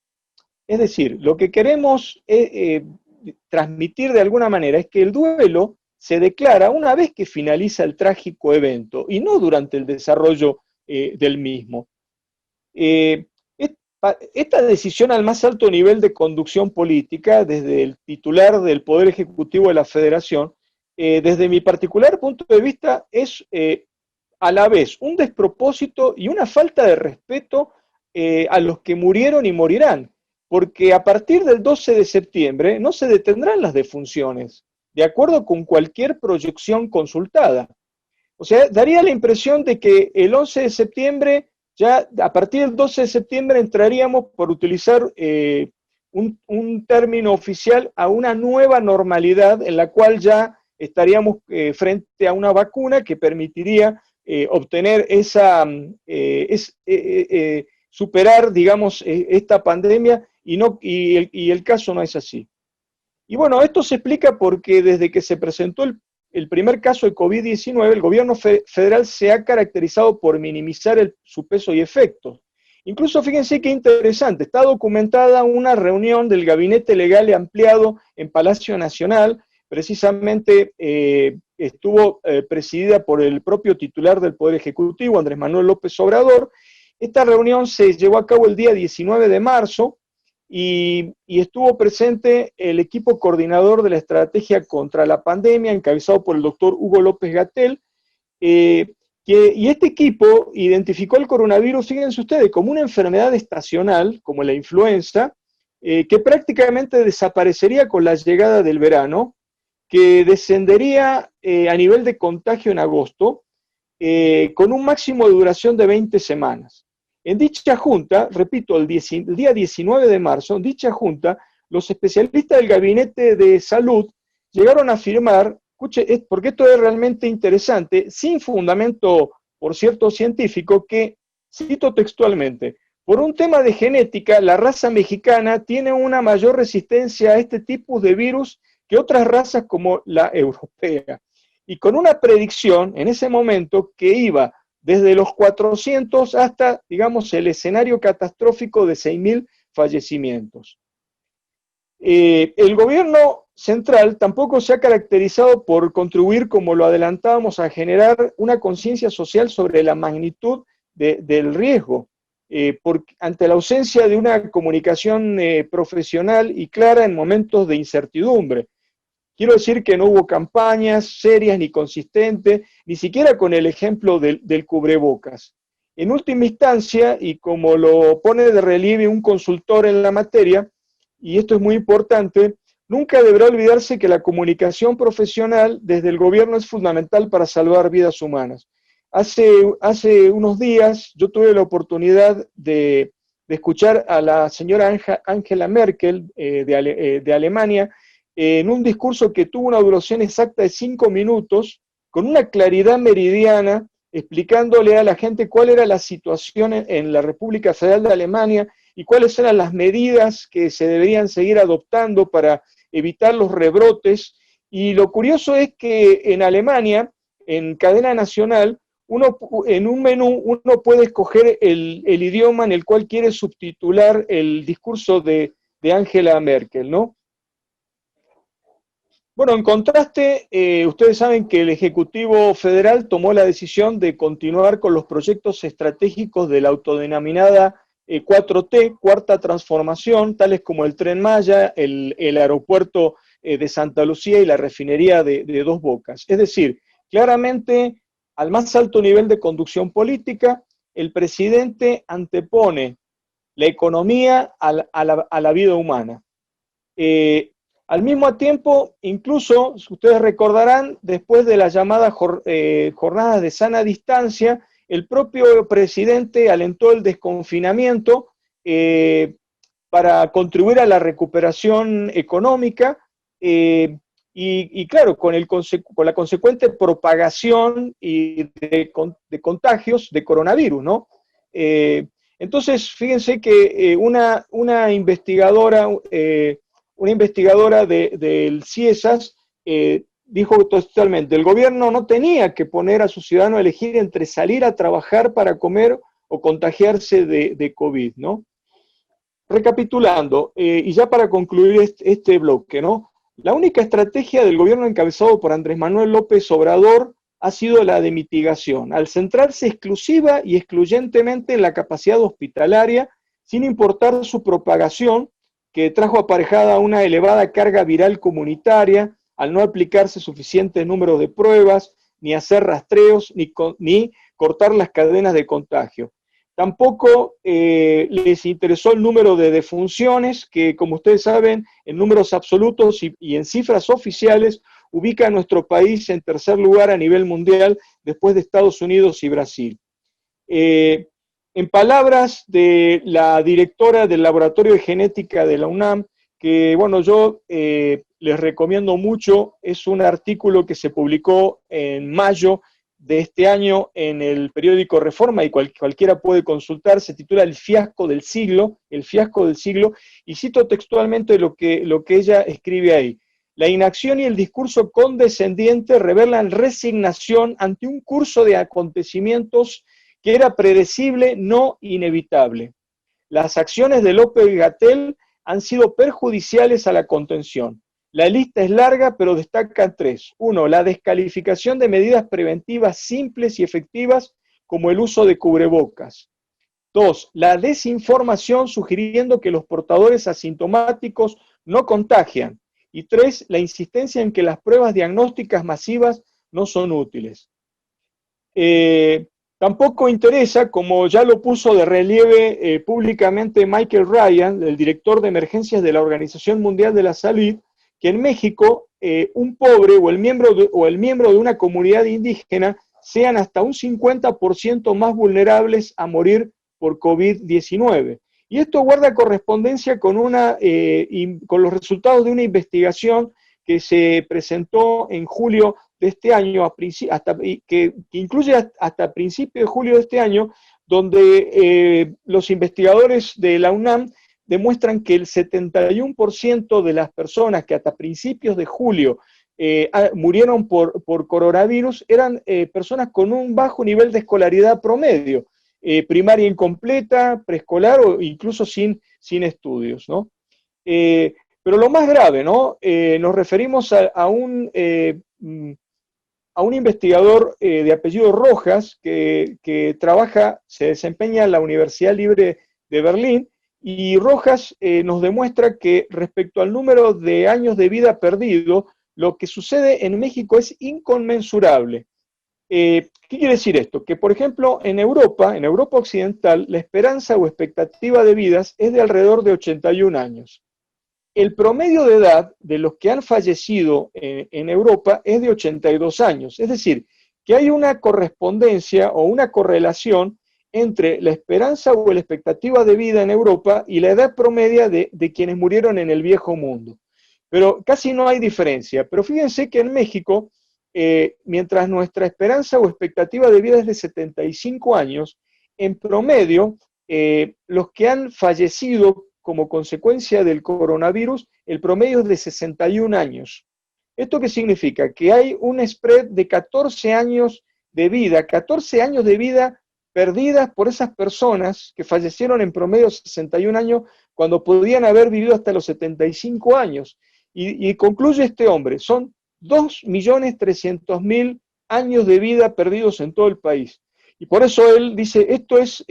Es decir, lo que queremos transmitir de alguna manera es que el duelo se declara una vez que finaliza el trágico evento y no durante el desarrollo del mismo. Esta decisión al más alto nivel de conducción política, desde el titular del Poder Ejecutivo de la Federación, desde mi particular punto de vista, es a la vez un despropósito y una falta de respeto a los que murieron y morirán, porque a partir del 12 de septiembre no se detendrán las defunciones, de acuerdo con cualquier proyección consultada. O sea, daría la impresión de que el 11 de septiembre, ya a partir del 12 de septiembre entraríamos, por utilizar un término oficial, a una nueva normalidad en la cual ya estaríamos frente a una vacuna que permitiría obtener superar, digamos, esta pandemia, y el caso no es así. Y bueno, esto se explica porque desde que se presentó el primer caso de COVID-19, el gobierno federal se ha caracterizado por minimizar su peso y efectos. Incluso fíjense qué interesante, está documentada una reunión del gabinete legal ampliado en Palacio Nacional, precisamente estuvo presidida por el propio titular del Poder Ejecutivo, Andrés Manuel López Obrador. Esta reunión se llevó a cabo el día 19 de marzo y estuvo presente el equipo coordinador de la estrategia contra la pandemia, encabezado por el doctor Hugo López-Gatell, quien Y este equipo identificó el coronavirus, fíjense ustedes, como una enfermedad estacional, como la influenza, que prácticamente desaparecería con la llegada del verano, que descendería a nivel de contagio en agosto, con un máximo de duración de 20 semanas. En dicha junta, repito, el día 19 de marzo, en dicha junta, los especialistas del Gabinete de Salud llegaron a afirmar, escuche, porque esto es realmente interesante, sin fundamento, por cierto, científico, que, cito textualmente, por un tema de genética, la raza mexicana tiene una mayor resistencia a este tipo de virus que otras razas como la europea. Y con una predicción en ese momento que iba desde los 400 hasta, digamos, el escenario catastrófico de 6.000 fallecimientos. El gobierno central tampoco se ha caracterizado por contribuir, como lo adelantábamos, a generar una conciencia social sobre la magnitud del riesgo, ante la ausencia de una comunicación profesional y clara en momentos de incertidumbre. Quiero decir que no hubo campañas serias ni consistentes, ni siquiera con el ejemplo del cubrebocas. En última instancia, y como lo pone de relieve un consultor en la materia, y esto es muy importante, nunca deberá olvidarse que la comunicación profesional desde el gobierno es fundamental para salvar vidas humanas. Hace unos días yo tuve la oportunidad de escuchar a la señora Angela Merkel de Alemania, en un discurso que tuvo una duración exacta de 5 minutos, con una claridad meridiana, explicándole a la gente cuál era la situación en la República Federal de Alemania y cuáles eran las medidas que se deberían seguir adoptando para evitar los rebrotes. Y lo curioso es que en Alemania, en cadena nacional, en un menú uno puede escoger el idioma en el cual quiere subtitular el discurso de Angela Merkel, ¿no? Bueno, en contraste, ustedes saben que el Ejecutivo Federal tomó la decisión de continuar con los proyectos estratégicos de la autodenominada 4T, Cuarta Transformación, tales como el Tren Maya, el aeropuerto de Santa Lucía y la refinería de Dos Bocas. Es decir, claramente, al más alto nivel de conducción política, el presidente antepone la economía a la vida humana. Al mismo tiempo, incluso, ustedes recordarán, después de las llamadas jornadas de sana distancia, el propio presidente alentó el desconfinamiento para contribuir a la recuperación económica y claro, con la consecuente propagación de contagios de coronavirus, ¿no? Entonces, fíjense que una investigadora del CIESAS dijo totalmente, el gobierno no tenía que poner a su ciudadano a elegir entre salir a trabajar para comer o contagiarse de COVID, ¿no? Recapitulando, y ya para concluir este bloque, ¿no? La única estrategia del gobierno encabezado por Andrés Manuel López Obrador ha sido la de mitigación, al centrarse exclusiva y excluyentemente en la capacidad hospitalaria, sin importar su propagación, que trajo aparejada una elevada carga viral comunitaria, al no aplicarse suficientes números de pruebas, ni hacer rastreos, ni cortar las cadenas de contagio. Tampoco les interesó el número de defunciones, que como ustedes saben, en números absolutos y en cifras oficiales, ubica a nuestro país en tercer lugar a nivel mundial, después de Estados Unidos y Brasil. En palabras de la directora del Laboratorio de Genética de la UNAM, que bueno, yo les recomiendo mucho, es un artículo que se publicó en mayo de este año en el periódico Reforma, y cualquiera puede consultar, se titula El fiasco del siglo, y cito textualmente lo que ella escribe ahí. La inacción y el discurso condescendiente revelan resignación ante un curso de acontecimientos que era predecible, no inevitable. Las acciones de López-Gatell han sido perjudiciales a la contención. La lista es larga, pero destacan 3. 1. La descalificación de medidas preventivas simples y efectivas, como el uso de cubrebocas. 2. La desinformación sugiriendo que los portadores asintomáticos no contagian. Y 3. La insistencia en que las pruebas diagnósticas masivas no son útiles. Tampoco interesa, como ya lo puso de relieve públicamente Michael Ryan, el director de emergencias de la Organización Mundial de la Salud, que en México un pobre o el miembro de una comunidad indígena sean hasta un 50% más vulnerables a morir por COVID-19. Y esto guarda correspondencia con los resultados de una investigación que se presentó en julio de este año, que incluye hasta principios de julio de este año, donde los investigadores de la UNAM demuestran que el 71% de las personas que hasta principios de julio murieron por coronavirus eran personas con un bajo nivel de escolaridad promedio, primaria incompleta, preescolar o incluso sin estudios, ¿no? Pero lo más grave, ¿no? Nos referimos a un investigador de apellido Rojas que se desempeña en la Universidad Libre de Berlín, y Rojas nos demuestra que respecto al número de años de vida perdido, lo que sucede en México es inconmensurable. ¿Qué quiere decir esto? Que, por ejemplo, en Europa Occidental, la esperanza o expectativa de vidas es de alrededor de 81 años. El promedio de edad de los que han fallecido en Europa es de 82 años. Es decir, que hay una correspondencia o una correlación entre la esperanza o la expectativa de vida en Europa y la edad promedia de quienes murieron en el viejo mundo. Pero casi no hay diferencia. Pero fíjense que en México, mientras nuestra esperanza o expectativa de vida es de 75 años, en promedio, los que han fallecido como consecuencia del coronavirus, el promedio es de 61 años. ¿Esto qué significa? Que hay un spread de 14 años de vida perdidas por esas personas que fallecieron en promedio 61 años cuando podían haber vivido hasta los 75 años. Y concluye este hombre, son 2.300.000 años de vida perdidos en todo el país. Y por eso él dice, esto es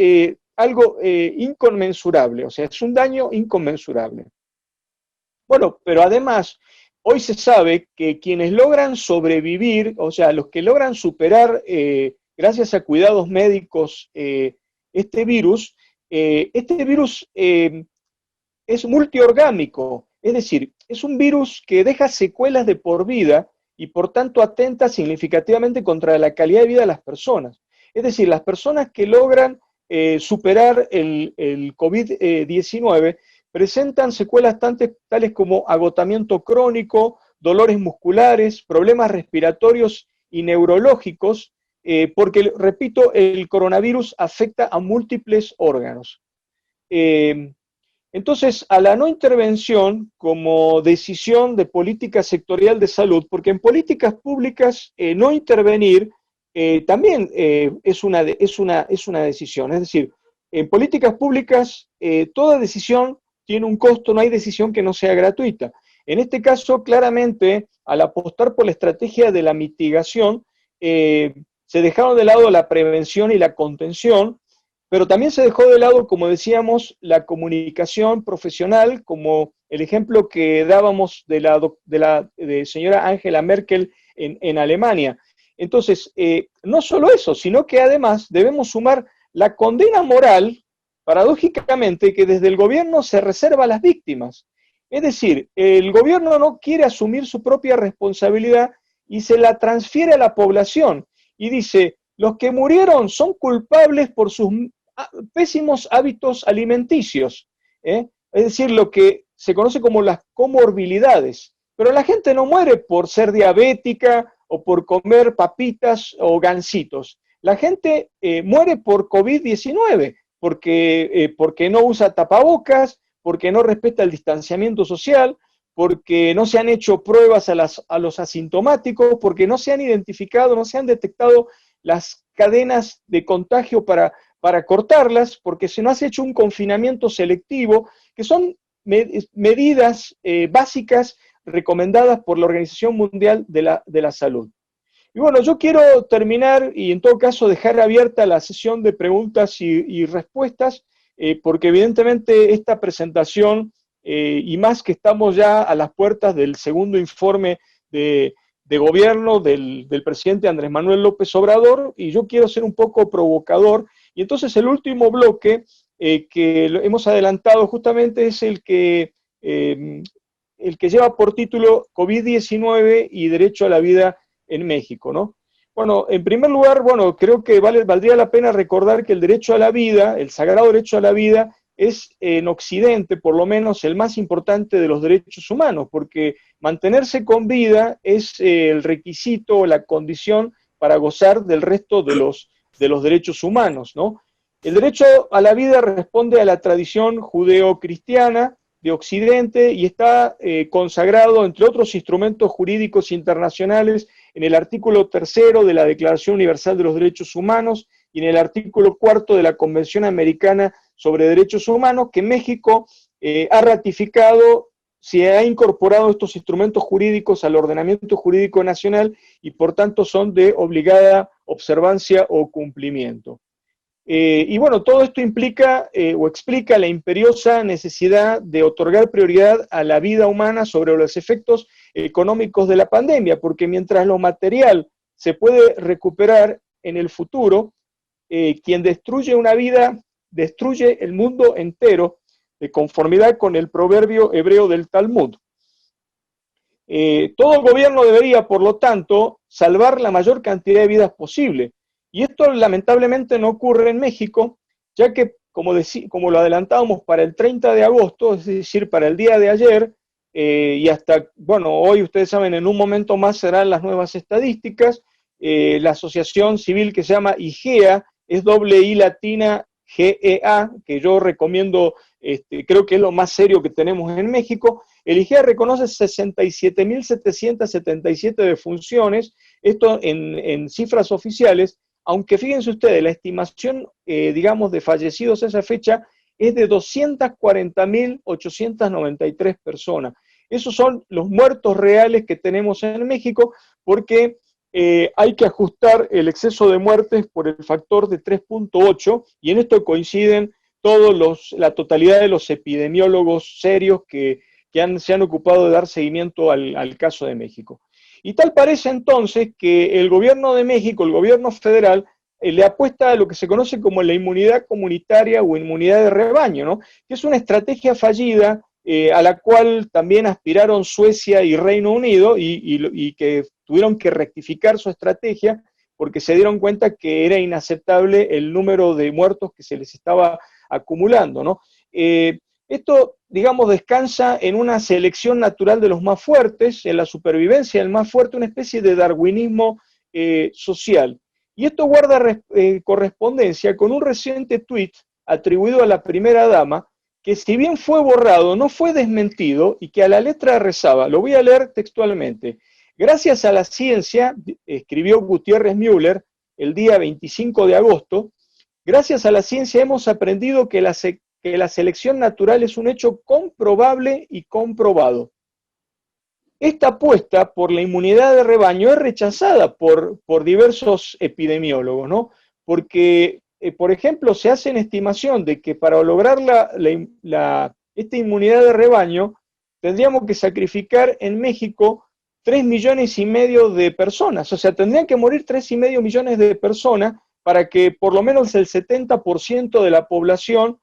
algo inconmensurable, o sea, es un daño inconmensurable. Bueno, pero además, hoy se sabe que quienes logran sobrevivir, o sea, los que logran superar, gracias a cuidados médicos, este virus es multiorgánico, es decir, es un virus que deja secuelas de por vida y por tanto atenta significativamente contra la calidad de vida de las personas. Es decir, las personas que logran superar el COVID-19 presentan secuelas tales como agotamiento crónico, dolores musculares, problemas respiratorios y neurológicos, porque, repito, el coronavirus afecta a múltiples órganos. Entonces, a la no intervención como decisión de política sectorial de salud, porque en políticas públicas no intervenir también es una decisión. Es decir, en políticas públicas toda decisión tiene un costo, no hay decisión que no sea gratuita. En este caso, claramente, al apostar por la estrategia de la mitigación, se dejaron de lado la prevención y la contención, pero también se dejó de lado, como decíamos, la comunicación profesional, como el ejemplo que dábamos de señora Angela Merkel en Alemania. Entonces, no solo eso, sino que además debemos sumar la condena moral, paradójicamente, que desde el gobierno se reserva a las víctimas. Es decir, el gobierno no quiere asumir su propia responsabilidad y se la transfiere a la población. Y dice, los que murieron son culpables por sus pésimos hábitos alimenticios, es decir, lo que se conoce como las comorbilidades. Pero la gente no muere por ser diabética o por comer papitas o gansitos. La gente muere por COVID-19, porque no usa tapabocas, porque no respeta el distanciamiento social, porque no se han hecho pruebas a los asintomáticos, porque no se han identificado, no se han detectado las cadenas de contagio para cortarlas, porque se nos ha hecho un confinamiento selectivo, que son medidas básicas recomendadas por la Organización Mundial de la Salud. Y bueno, yo quiero terminar y en todo caso dejar abierta la sesión de preguntas y respuestas, porque evidentemente esta presentación, y más que estamos ya a las puertas del segundo informe de de gobierno del presidente Andrés Manuel López Obrador, y yo quiero ser un poco provocador, y entonces el último bloque que hemos adelantado justamente es el que lleva por título COVID-19 y derecho a la vida en México, ¿no? Bueno, en primer lugar, bueno, creo que valdría la pena recordar que el derecho a la vida, el sagrado derecho a la vida, es en Occidente, por lo menos, el más importante de los derechos humanos, porque mantenerse con vida es el requisito, la condición para gozar del resto de los derechos humanos, ¿no? El derecho a la vida responde a la tradición judeo-cristiana de Occidente y está consagrado, entre otros instrumentos jurídicos internacionales, en el artículo 3 de la Declaración Universal de los Derechos Humanos y en el artículo 4 de la Convención Americana sobre Derechos Humanos, que México ha ratificado, se ha incorporado estos instrumentos jurídicos al ordenamiento jurídico nacional y por tanto son de obligada observancia o cumplimiento. Y bueno, todo esto implica o explica la imperiosa necesidad de otorgar prioridad a la vida humana sobre los efectos económicos de la pandemia, porque mientras lo material se puede recuperar en el futuro, quien destruye una vida, destruye el mundo entero, de conformidad con el proverbio hebreo del Talmud. Todo gobierno debería, por lo tanto, salvar la mayor cantidad de vidas posible. Y esto lamentablemente no ocurre en México, ya que, como lo adelantábamos para el 30 de agosto, es decir, para el día de ayer, y hasta, bueno, hoy ustedes saben, en un momento más serán las nuevas estadísticas, la asociación civil que se llama IGEA, es I latina GEA, que yo recomiendo, creo que es lo más serio que tenemos en México. El IGEA reconoce 67.777 defunciones, esto en cifras oficiales, aunque fíjense ustedes, la estimación, digamos, de fallecidos a esa fecha es de 240.893 personas. Esos son los muertos reales que tenemos en México, porque hay que ajustar el exceso de muertes por el factor de 3.8, y en esto coinciden la totalidad de los epidemiólogos serios que se han ocupado de dar seguimiento al caso de México. Y tal parece entonces que el gobierno de México, el gobierno federal, le apuesta a lo que se conoce como la inmunidad comunitaria o inmunidad de rebaño, ¿no? Que es una estrategia fallida a la cual también aspiraron Suecia y Reino Unido y que tuvieron que rectificar su estrategia porque se dieron cuenta que era inaceptable el número de muertos que se les estaba acumulando, ¿no? Esto, digamos, descansa en una selección natural de los más fuertes, en la supervivencia del más fuerte, una especie de darwinismo social. Y esto guarda correspondencia con un reciente tuit atribuido a la primera dama, que si bien fue borrado, no fue desmentido, y que a la letra rezaba, lo voy a leer textualmente: gracias a la ciencia, escribió Gutiérrez Müller el día 25 de agosto, gracias a la ciencia hemos aprendido que la selección natural es un hecho comprobable y comprobado. Esta apuesta por la inmunidad de rebaño es rechazada por diversos epidemiólogos, ¿no? Porque, por ejemplo, se hace una estimación de que para lograr esta inmunidad de rebaño tendríamos que sacrificar en México 3,5 millones de personas. O sea, tendrían que morir 3,5 millones de personas para que por lo menos el 70% de la población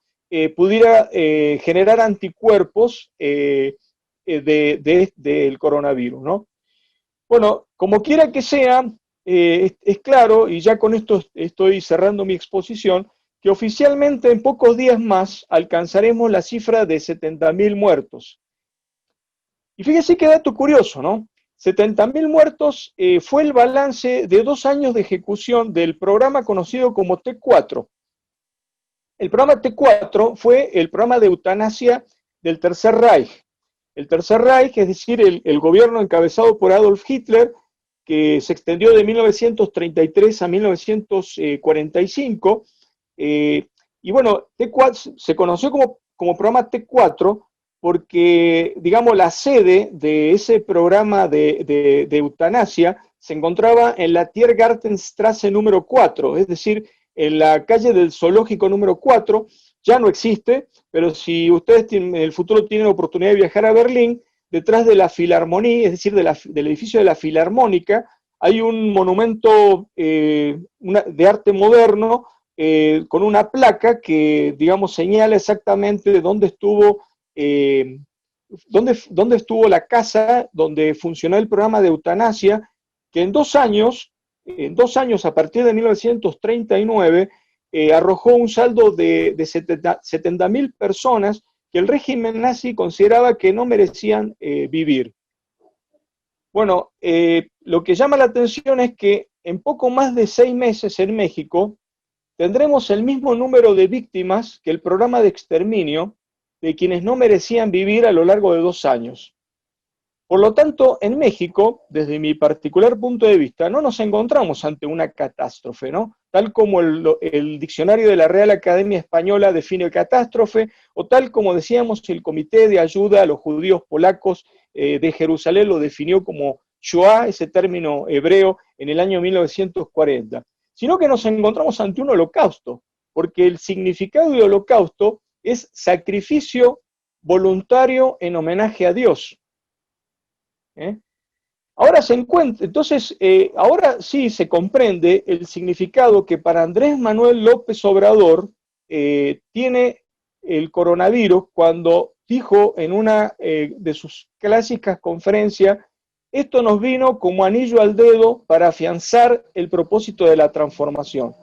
pudiera generar anticuerpos del coronavirus, ¿no? Bueno, como quiera que sea, es claro, y ya con esto estoy cerrando mi exposición, que oficialmente en pocos días más alcanzaremos la cifra de 70.000 muertos. Y fíjese qué dato curioso, ¿no? 70.000 muertos fue el balance de 2 años de ejecución del programa conocido como T4. El programa T4 fue el programa de eutanasia del Tercer Reich. El Tercer Reich, es decir, el gobierno encabezado por Adolf Hitler, que se extendió de 1933 a 1945, y bueno, T4 se conoció como programa T4 porque, digamos, la sede de ese programa de eutanasia se encontraba en la Tiergartenstraße número 4, es decir, en la calle del Zoológico número 4, ya no existe, pero si ustedes en el futuro tienen oportunidad de viajar a Berlín, detrás de la Filarmonía, es decir, del edificio de la Filarmónica, hay un monumento de arte moderno con una placa que, digamos, señala exactamente dónde estuvo la casa donde funcionó el programa de eutanasia, que en 2 años, a partir de 1939, arrojó un saldo de 70.000 personas que el régimen nazi consideraba que no merecían vivir. Bueno, lo que llama la atención es que en poco más de 6 meses en México tendremos el mismo número de víctimas que el programa de exterminio de quienes no merecían vivir a lo largo de 2 años. Por lo tanto, en México, desde mi particular punto de vista, no nos encontramos ante una catástrofe, ¿no? Tal como el diccionario de la Real Academia Española define catástrofe, o tal como decíamos, el Comité de Ayuda a los Judíos Polacos de Jerusalén lo definió como Shoah, ese término hebreo, en el año 1940. Sino que nos encontramos ante un holocausto, porque el significado de holocausto es sacrificio voluntario en homenaje a Dios. Ahora se encuentra, entonces, ahora sí se comprende el significado que para Andrés Manuel López Obrador tiene el coronavirus cuando dijo en una de sus clásicas conferencias: esto nos vino como anillo al dedo para afianzar el propósito de la transformación.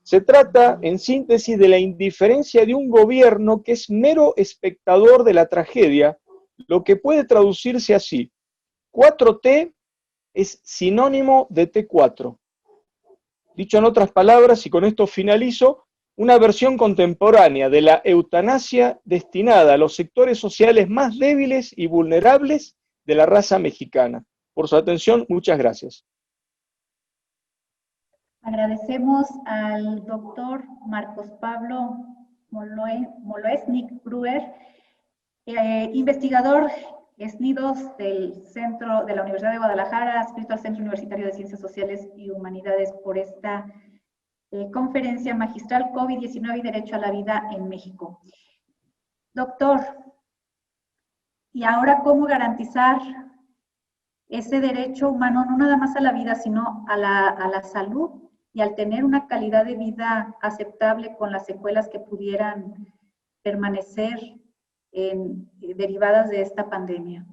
Se trata, en síntesis, de la indiferencia de un gobierno que es mero espectador de la tragedia, lo que puede traducirse así: 4T es sinónimo de T4. Dicho en otras palabras, y con esto finalizo, una versión contemporánea de la eutanasia destinada a los sectores sociales más débiles y vulnerables de la raza mexicana. Por su atención, muchas gracias. Agradecemos al doctor Marcos Pablo Moloesnik Bruer, investigador SNIDOS del Centro de la Universidad de Guadalajara, adscrito al Centro Universitario de Ciencias Sociales y Humanidades, por esta conferencia magistral COVID-19 y Derecho a la Vida en México. Doctor, ¿y ahora cómo garantizar ese derecho humano, no nada más a la vida, sino a la salud y al tener una calidad de vida aceptable con las secuelas que pudieran permanecer derivadas de esta pandemia?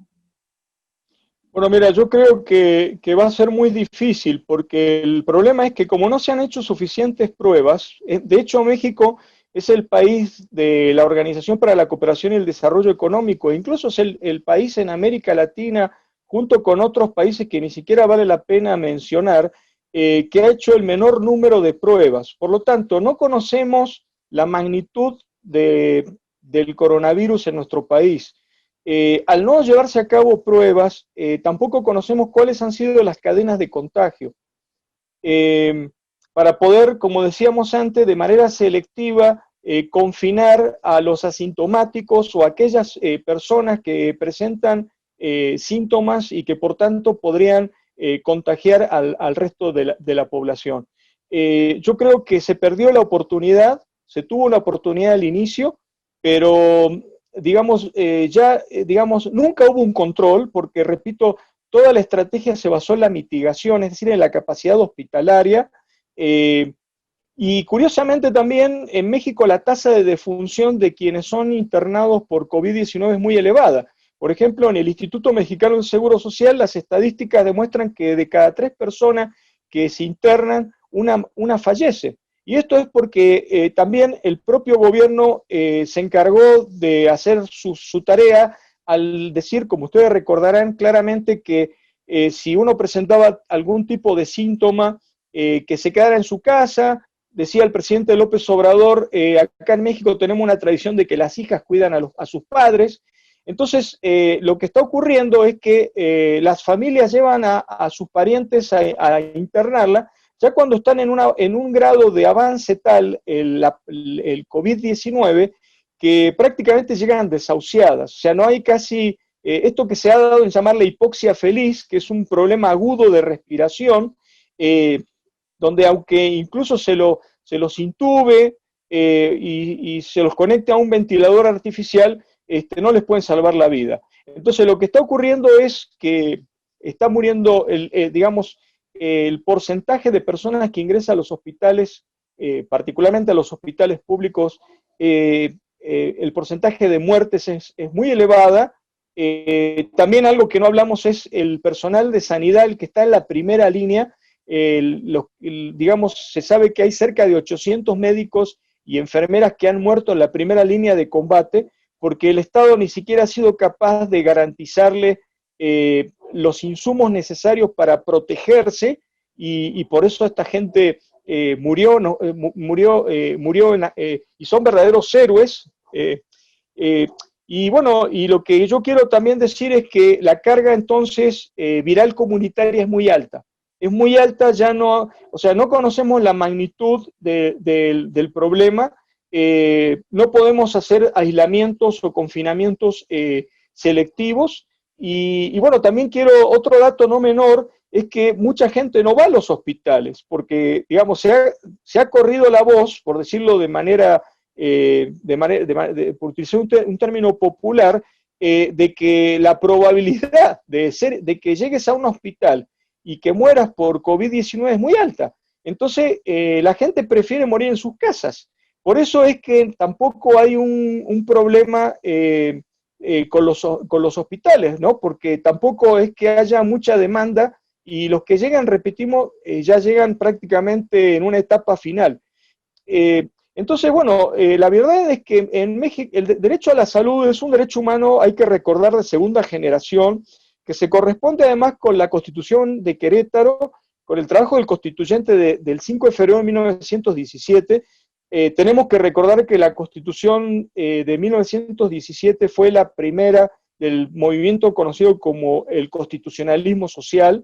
Bueno, mira, yo creo que va a ser muy difícil, porque el problema es que como no se han hecho suficientes pruebas, de hecho México es el país de la Organización para la Cooperación y el Desarrollo Económico, incluso es el país en América Latina, junto con otros países que ni siquiera vale la pena mencionar, que ha hecho el menor número de pruebas. Por lo tanto, no conocemos la magnitud del coronavirus en nuestro país. Al no llevarse a cabo pruebas, tampoco conocemos cuáles han sido las cadenas de contagio. Para poder, como decíamos antes, de manera selectiva, confinar a los asintomáticos o a aquellas personas que presentan síntomas y que por tanto podrían contagiar al resto de la población. Yo creo que se perdió la oportunidad, se tuvo la oportunidad al inicio, pero digamos, nunca hubo un control, porque, repito, toda la estrategia se basó en la mitigación, es decir, en la capacidad hospitalaria, y curiosamente también en México la tasa de defunción de quienes son internados por COVID-19 es muy elevada. Por ejemplo, en el Instituto Mexicano del Seguro Social, las estadísticas demuestran que de cada 3 personas que se internan, una fallece. Y esto es porque también el propio gobierno se encargó de hacer su tarea al decir, como ustedes recordarán claramente, que si uno presentaba algún tipo de síntoma, que se quedara en su casa. Decía el presidente López Obrador, acá en México tenemos una tradición de que las hijas cuidan a sus padres. Entonces, lo que está ocurriendo es que las familias llevan a sus parientes a internarla, ya cuando están en un grado de avance tal el COVID-19 que prácticamente llegan desahuciadas. O sea, no hay casi esto que se ha dado en llamar la hipoxia feliz, que es un problema agudo de respiración, donde aunque incluso se los intube y se los conecte a un ventilador artificial, no les pueden salvar la vida. Entonces lo que está ocurriendo es que está muriendo, digamos, el porcentaje de personas que ingresan a los hospitales, particularmente a los hospitales públicos, el porcentaje de muertes es muy elevada. También algo que no hablamos es el personal de sanidad, el que está en la primera línea. Digamos, se sabe que hay cerca de 800 médicos y enfermeras que han muerto en la primera línea de combate, porque el Estado ni siquiera ha sido capaz de garantizarle los insumos necesarios para protegerse, y por eso esta gente murió, y son verdaderos héroes. Y bueno, y lo que yo quiero también decir es que la carga entonces viral comunitaria es muy alta. Es muy alta, ya no, o sea, no conocemos la magnitud del problema, no podemos hacer aislamientos o confinamientos selectivos, y bueno, también quiero, otro dato no menor, es que mucha gente no va a los hospitales, porque, digamos, se ha corrido la voz, por decirlo de manera, por utilizar un término popular, de que la probabilidad de que llegues a un hospital y que mueras por COVID-19 es muy alta. Entonces, la gente prefiere morir en sus casas. Por eso es que tampoco hay un problema con los hospitales, ¿no? Porque tampoco es que haya mucha demanda, y los que llegan, repetimos, ya llegan prácticamente en una etapa final. Entonces, bueno, la verdad es que en México el derecho a la salud es un derecho humano, hay que recordar, de segunda generación, que se corresponde además con la Constitución de Querétaro, con el trabajo del constituyente del 5 de febrero de 1917. Tenemos que recordar que la Constitución de 1917 fue la primera del movimiento conocido como el constitucionalismo social.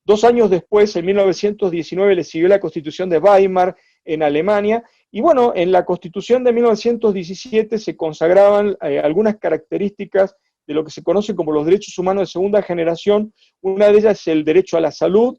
2 años después, en 1919, le siguió la Constitución de Weimar en Alemania. Y bueno, en la Constitución de 1917 se consagraban algunas características de lo que se conoce como los derechos humanos de segunda generación. Una de ellas es el derecho a la salud,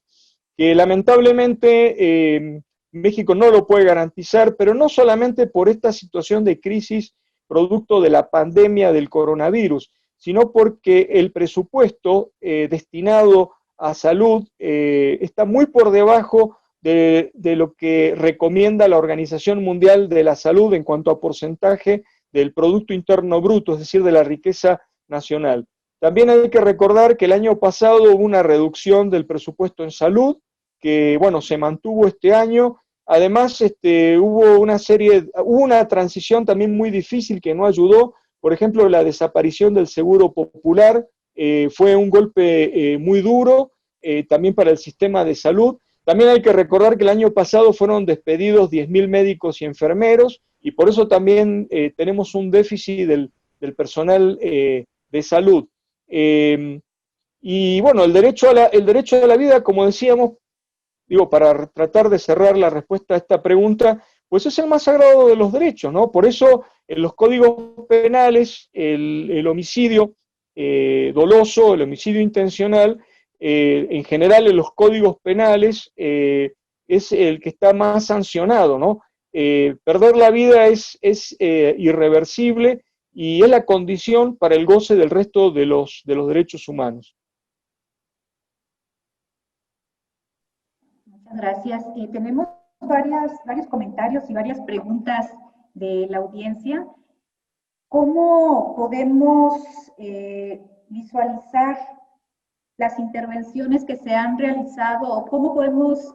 que lamentablemente México no lo puede garantizar, pero no solamente por esta situación de crisis producto de la pandemia del coronavirus, sino porque el presupuesto destinado a salud está muy por debajo de lo que recomienda la Organización Mundial de la Salud en cuanto a porcentaje del Producto Interno Bruto, es decir, de la riqueza nacional. También hay que recordar que el año pasado hubo una reducción del presupuesto en salud, que bueno, se mantuvo este año. Además, hubo una transición también muy difícil que no ayudó. Por ejemplo, la desaparición del Seguro Popular fue un golpe muy duro también para el sistema de salud. También hay que recordar que el año pasado fueron despedidos 10.000 médicos y enfermeros, y por eso también tenemos un déficit del personal de salud. Y bueno, el derecho a la vida, como decíamos, digo, para tratar de cerrar la respuesta a esta pregunta, pues es el más sagrado de los derechos, ¿no? Por eso en los códigos penales el homicidio doloso, el homicidio intencional, en general en los códigos penales es el que está más sancionado, ¿no? Perder la vida es irreversible, y es la condición para el goce del resto de los derechos humanos. Muchas gracias. Tenemos varios comentarios y varias preguntas de la audiencia. ¿Cómo podemos visualizar las intervenciones que se han realizado, o cómo podemos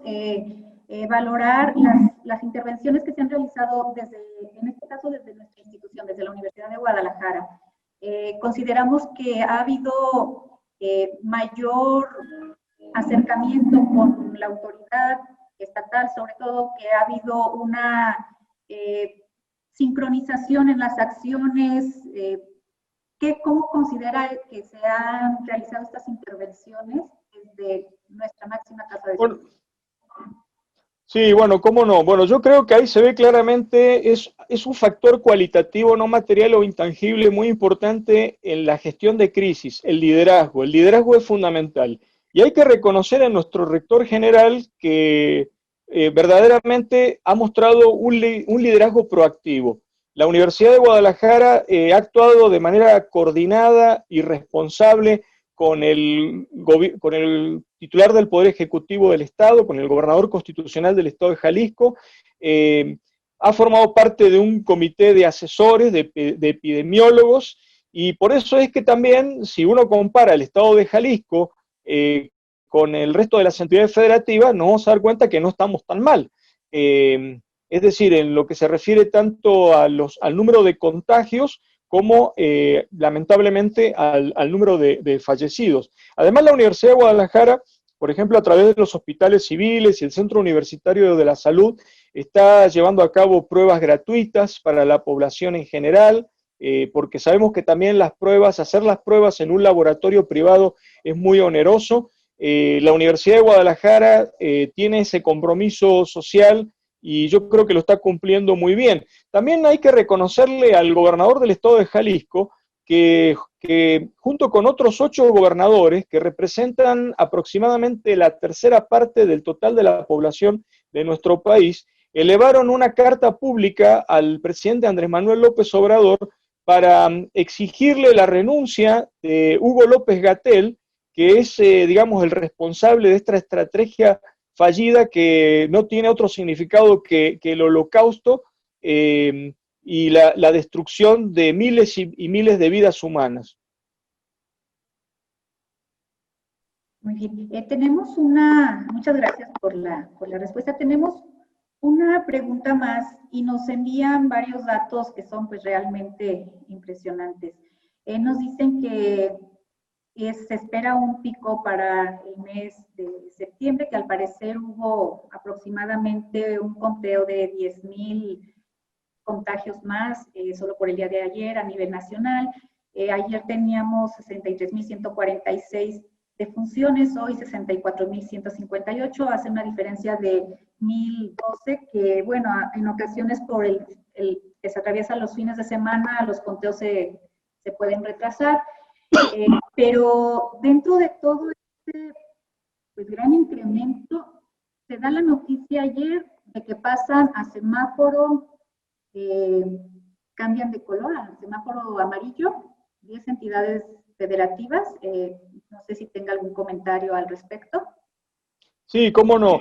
valorar las intervenciones que se han realizado en este caso desde nuestra institución, desde la Universidad de Guadalajara? Consideramos que ha habido mayor acercamiento con la autoridad estatal, sobre todo que ha habido una sincronización en las acciones. ¿Cómo considera que se han realizado estas intervenciones desde nuestra máxima casa de salud? Sí, bueno, cómo no. Bueno, yo creo que ahí se ve claramente, es un factor cualitativo, no material o intangible, muy importante en la gestión de crisis, el liderazgo. El liderazgo es fundamental. Y hay que reconocer a nuestro rector general que verdaderamente ha mostrado un liderazgo proactivo. la Universidad de Guadalajara ha actuado de manera coordinada y responsable con el titular del Poder Ejecutivo del Estado, con el gobernador constitucional del Estado de Jalisco. Ha formado parte de un comité de asesores, de epidemiólogos, y por eso es que también, si uno compara el Estado de Jalisco con el resto de las entidades federativas, nos vamos a dar cuenta que no estamos tan mal. Es decir, en lo que se refiere tanto al número de contagios como, lamentablemente, al número de fallecidos. Además, la Universidad de Guadalajara, por ejemplo, a través de los hospitales civiles y el Centro Universitario de la Salud, está llevando a cabo pruebas gratuitas para la población en general, porque sabemos que también hacer las pruebas en un laboratorio privado es muy oneroso. La Universidad de Guadalajara tiene ese compromiso social y yo creo que lo está cumpliendo muy bien. También hay que reconocerle al gobernador del estado de Jalisco que junto con otros 8 gobernadores que representan aproximadamente la tercera parte del total de la población de nuestro país, elevaron una carta pública al presidente Andrés Manuel López Obrador para exigirle la renuncia de Hugo López-Gatell, que es, digamos, el responsable de esta estrategia fallida que no tiene otro significado que el holocausto y la destrucción de miles y miles de vidas humanas. Muy bien. Muchas gracias por la respuesta. Tenemos una pregunta más y nos envían varios datos que son pues realmente impresionantes. Nos dicen que se espera un pico para el mes de septiembre, que al parecer hubo aproximadamente un conteo de 10,000 contagios más solo por el día de ayer a nivel nacional. Ayer teníamos 63,146 defunciones, hoy 64,158, hace una diferencia de 1,012, que bueno, en ocasiones por el que se atraviesan los fines de semana, los conteos se pueden retrasar. Pero dentro de todo este pues, gran incremento, se da la noticia ayer de que pasan a semáforo, cambian de color a semáforo amarillo, 10 entidades federativas. No sé si tenga algún comentario al respecto. Sí, cómo no.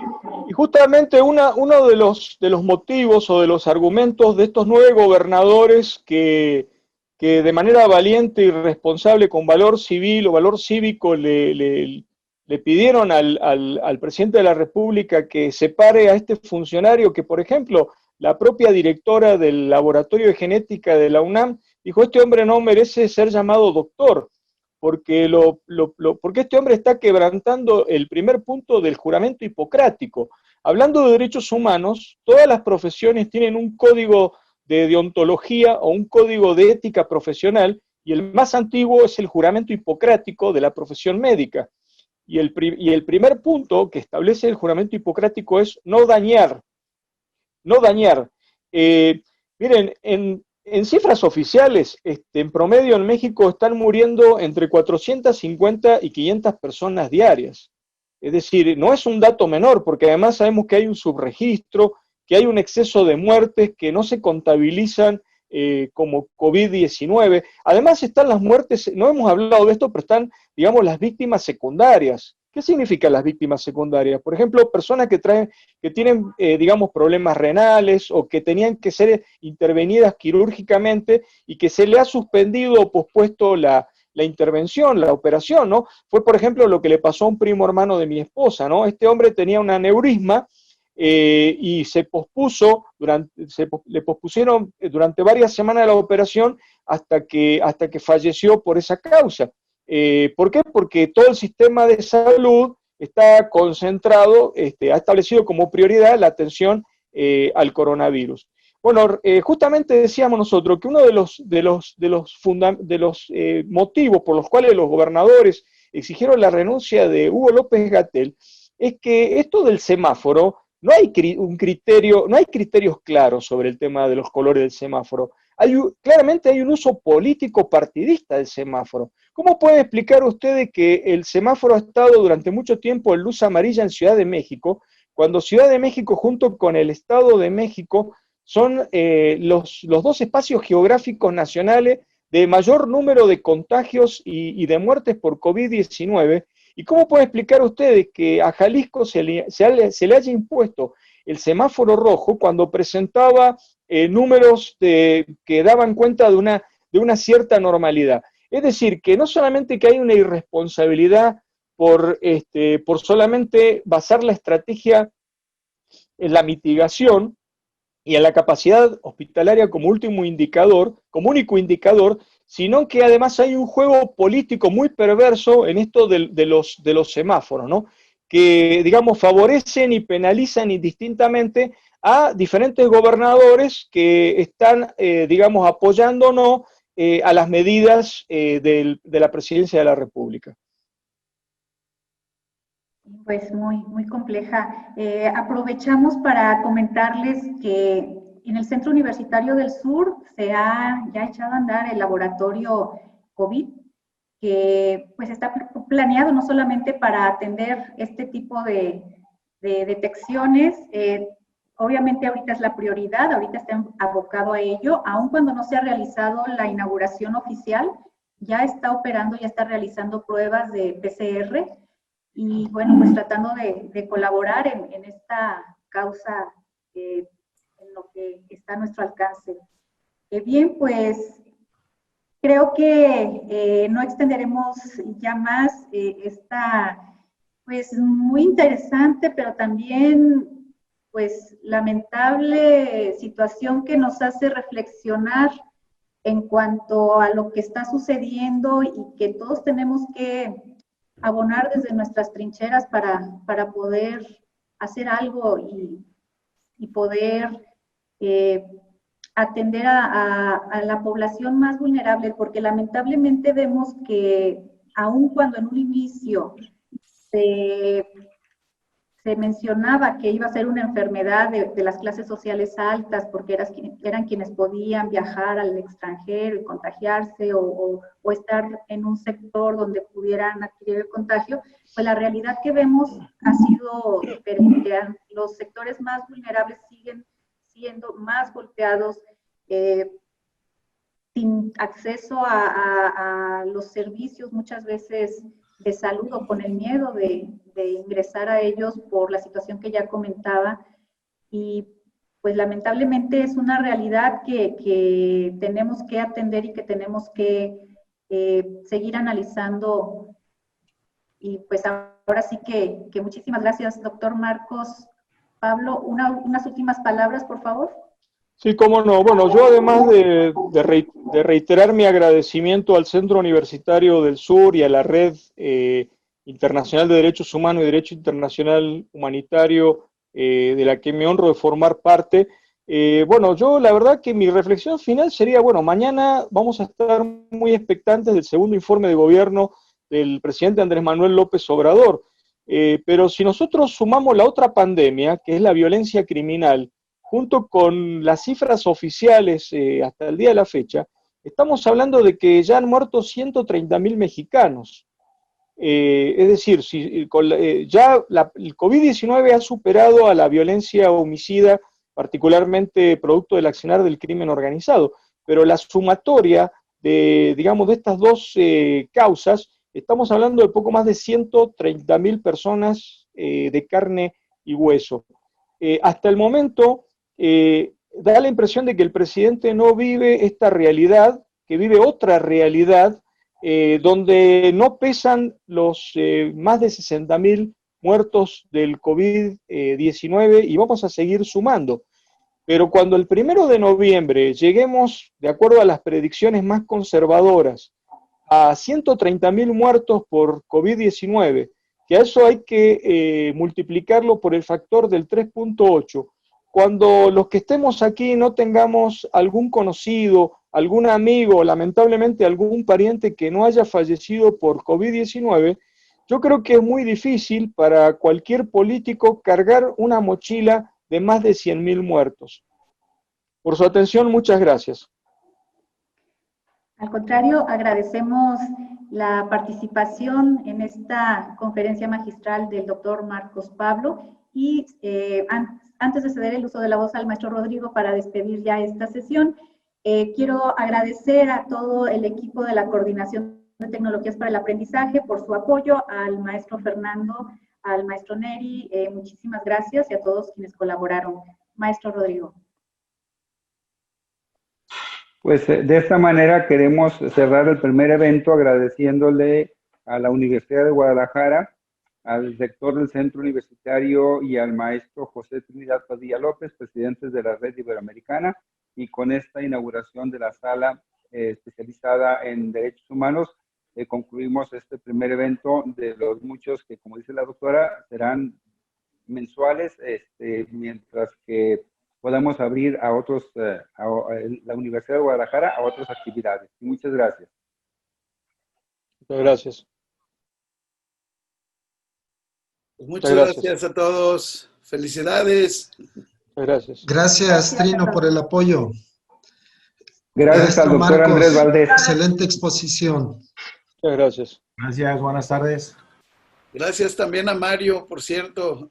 Y justamente uno de los motivos o de los argumentos de estos 9 gobernadores que de manera valiente y responsable, con valor civil o valor cívico, le pidieron al presidente de la República que separe a este funcionario, que por ejemplo, la propia directora del Laboratorio de Genética de la UNAM dijo: este hombre no merece ser llamado doctor, porque este hombre está quebrantando el primer punto del juramento hipocrático. Hablando de derechos humanos, todas las profesiones tienen un código de deontología o un código de ética profesional, y el más antiguo es el juramento hipocrático de la profesión médica. Y el primer punto que establece el juramento hipocrático es no dañar. No dañar. Miren, en cifras oficiales, en promedio en México están muriendo entre 450 y 500 personas diarias. Es decir, no es un dato menor, porque además sabemos que hay un subregistro, que hay un exceso de muertes que no se contabilizan como COVID-19. Además están las muertes, no hemos hablado de esto, pero están, digamos, las víctimas secundarias. ¿Qué significan las víctimas secundarias? Por ejemplo, personas que tienen, digamos, problemas renales o que tenían que ser intervenidas quirúrgicamente y que se le ha suspendido o pospuesto la intervención, la operación, ¿no? Fue, por ejemplo, lo que le pasó a un primo hermano de mi esposa, ¿no? Este hombre tenía un aneurisma y le pospusieron durante varias semanas la operación hasta que falleció por esa causa. ¿Por qué? Porque todo el sistema de salud está concentrado, ha establecido como prioridad la atención al coronavirus. Bueno, justamente decíamos nosotros que uno de los motivos por los cuales los gobernadores exigieron la renuncia de Hugo López-Gatell es que esto del semáforo, no hay criterios claros sobre el tema de los colores del semáforo. Claramente hay un uso político partidista del semáforo. ¿Cómo pueden explicar ustedes que el semáforo ha estado durante mucho tiempo en luz amarilla en Ciudad de México, cuando Ciudad de México junto con el Estado de México son los dos espacios geográficos nacionales de mayor número de contagios y de muertes por COVID-19. ¿Y cómo puede explicar ustedes que a Jalisco se le haya impuesto el semáforo rojo cuando presentaba números que daban cuenta de una cierta normalidad? Es decir, que no solamente que hay una irresponsabilidad por solamente basar la estrategia en la mitigación y en la capacidad hospitalaria como último indicador, como único indicador, sino que además hay un juego político muy perverso en esto de los semáforos, ¿no? Que, digamos, favorecen y penalizan indistintamente a diferentes gobernadores que están, digamos, apoyando o no a las medidas de la Presidencia de la República. Pues muy compleja. Aprovechamos para comentarles que en el Centro Universitario del Sur se ha ya echado a andar el laboratorio COVID, que pues está planeado no solamente para atender este tipo de detecciones. Obviamente ahorita es la prioridad, ahorita está abocado a ello, aun cuando no se ha realizado la inauguración oficial, ya está operando, ya está realizando pruebas de PCR. Y bueno, pues tratando de colaborar en esta causa en lo que está a nuestro alcance. Bien, pues creo que no extenderemos ya más esta, pues muy interesante, pero también pues lamentable situación que nos hace reflexionar en cuanto a lo que está sucediendo y que todos tenemos que abonar desde nuestras trincheras para poder hacer algo y poder atender a la población más vulnerable, porque lamentablemente vemos que aun cuando en un inicio se mencionaba que iba a ser una enfermedad de las clases sociales altas, porque eran quienes podían viajar al extranjero y contagiarse o estar en un sector donde pudieran adquirir el contagio, pues la realidad que vemos ha sido diferente. Los sectores más vulnerables siguen siendo más golpeados, sin acceso a los servicios muchas veces de salud o con el miedo de ingresar a ellos por la situación que ya comentaba. Y pues lamentablemente es una realidad que tenemos que atender y que tenemos que seguir analizando. Y pues ahora sí que muchísimas gracias, doctor Marcos. Pablo, unas últimas palabras, por favor. Sí, cómo no. Bueno, yo además de reiterar mi agradecimiento al Centro Universitario del Sur y a la Red Internacional de Derechos Humanos y Derecho Internacional Humanitario, de la que me honro de formar parte, bueno, yo la verdad que mi reflexión final sería, bueno, mañana vamos a estar muy expectantes del segundo informe de gobierno del presidente Andrés Manuel López Obrador, pero si nosotros sumamos la otra pandemia, que es la violencia criminal, junto con las cifras oficiales hasta el día de la fecha, estamos hablando de que ya han muerto 130.000 mexicanos. Es decir, ya el COVID-19 ha superado a la violencia homicida, particularmente producto del accionar del crimen organizado, pero la sumatoria digamos, de estas dos causas, estamos hablando de poco más de 130.000 personas de carne y hueso. Hasta el momento, da la impresión de que el presidente no vive esta realidad, que vive otra realidad, donde no pesan los más de 60.000 muertos del COVID-19 y vamos a seguir sumando. Pero cuando el 1 de noviembre lleguemos, de acuerdo a las predicciones más conservadoras, a 130.000 muertos por COVID-19, que a eso hay que multiplicarlo por el factor del 3.8, cuando los que estemos aquí no tengamos algún conocido, algún amigo, lamentablemente algún pariente que no haya fallecido por COVID-19, yo creo que es muy difícil para cualquier político cargar una mochila de más de 100.000 muertos. Por su atención, muchas gracias. Al contrario, agradecemos la participación en esta conferencia magistral del doctor Marcos Pablo Y antes de ceder el uso de la voz al maestro Rodrigo para despedir ya esta sesión, quiero agradecer a todo el equipo de la Coordinación de Tecnologías para el Aprendizaje por su apoyo, al maestro Fernando, al maestro Neri, muchísimas gracias, y a todos quienes colaboraron. Maestro Rodrigo. Pues de esta manera queremos cerrar el primer evento agradeciéndole a la Universidad de Guadalajara, al rector del Centro Universitario y al maestro José Trinidad Padilla López, presidentes de la Red Iberoamericana, y con esta inauguración de la sala especializada en derechos humanos, concluimos este primer evento de los muchos que, como dice la doctora, serán mensuales, mientras que podamos abrir a otros, a la Universidad de Guadalajara a otras actividades. Muchas gracias. Muchas gracias. Pues muchas gracias a todos. Felicidades. Muchas gracias. Gracias, Trino, por el apoyo. Gracias al doctor Marcos, Andrés Valdés. Excelente exposición. Muchas gracias. Gracias, buenas tardes. Gracias también a Mario, por cierto.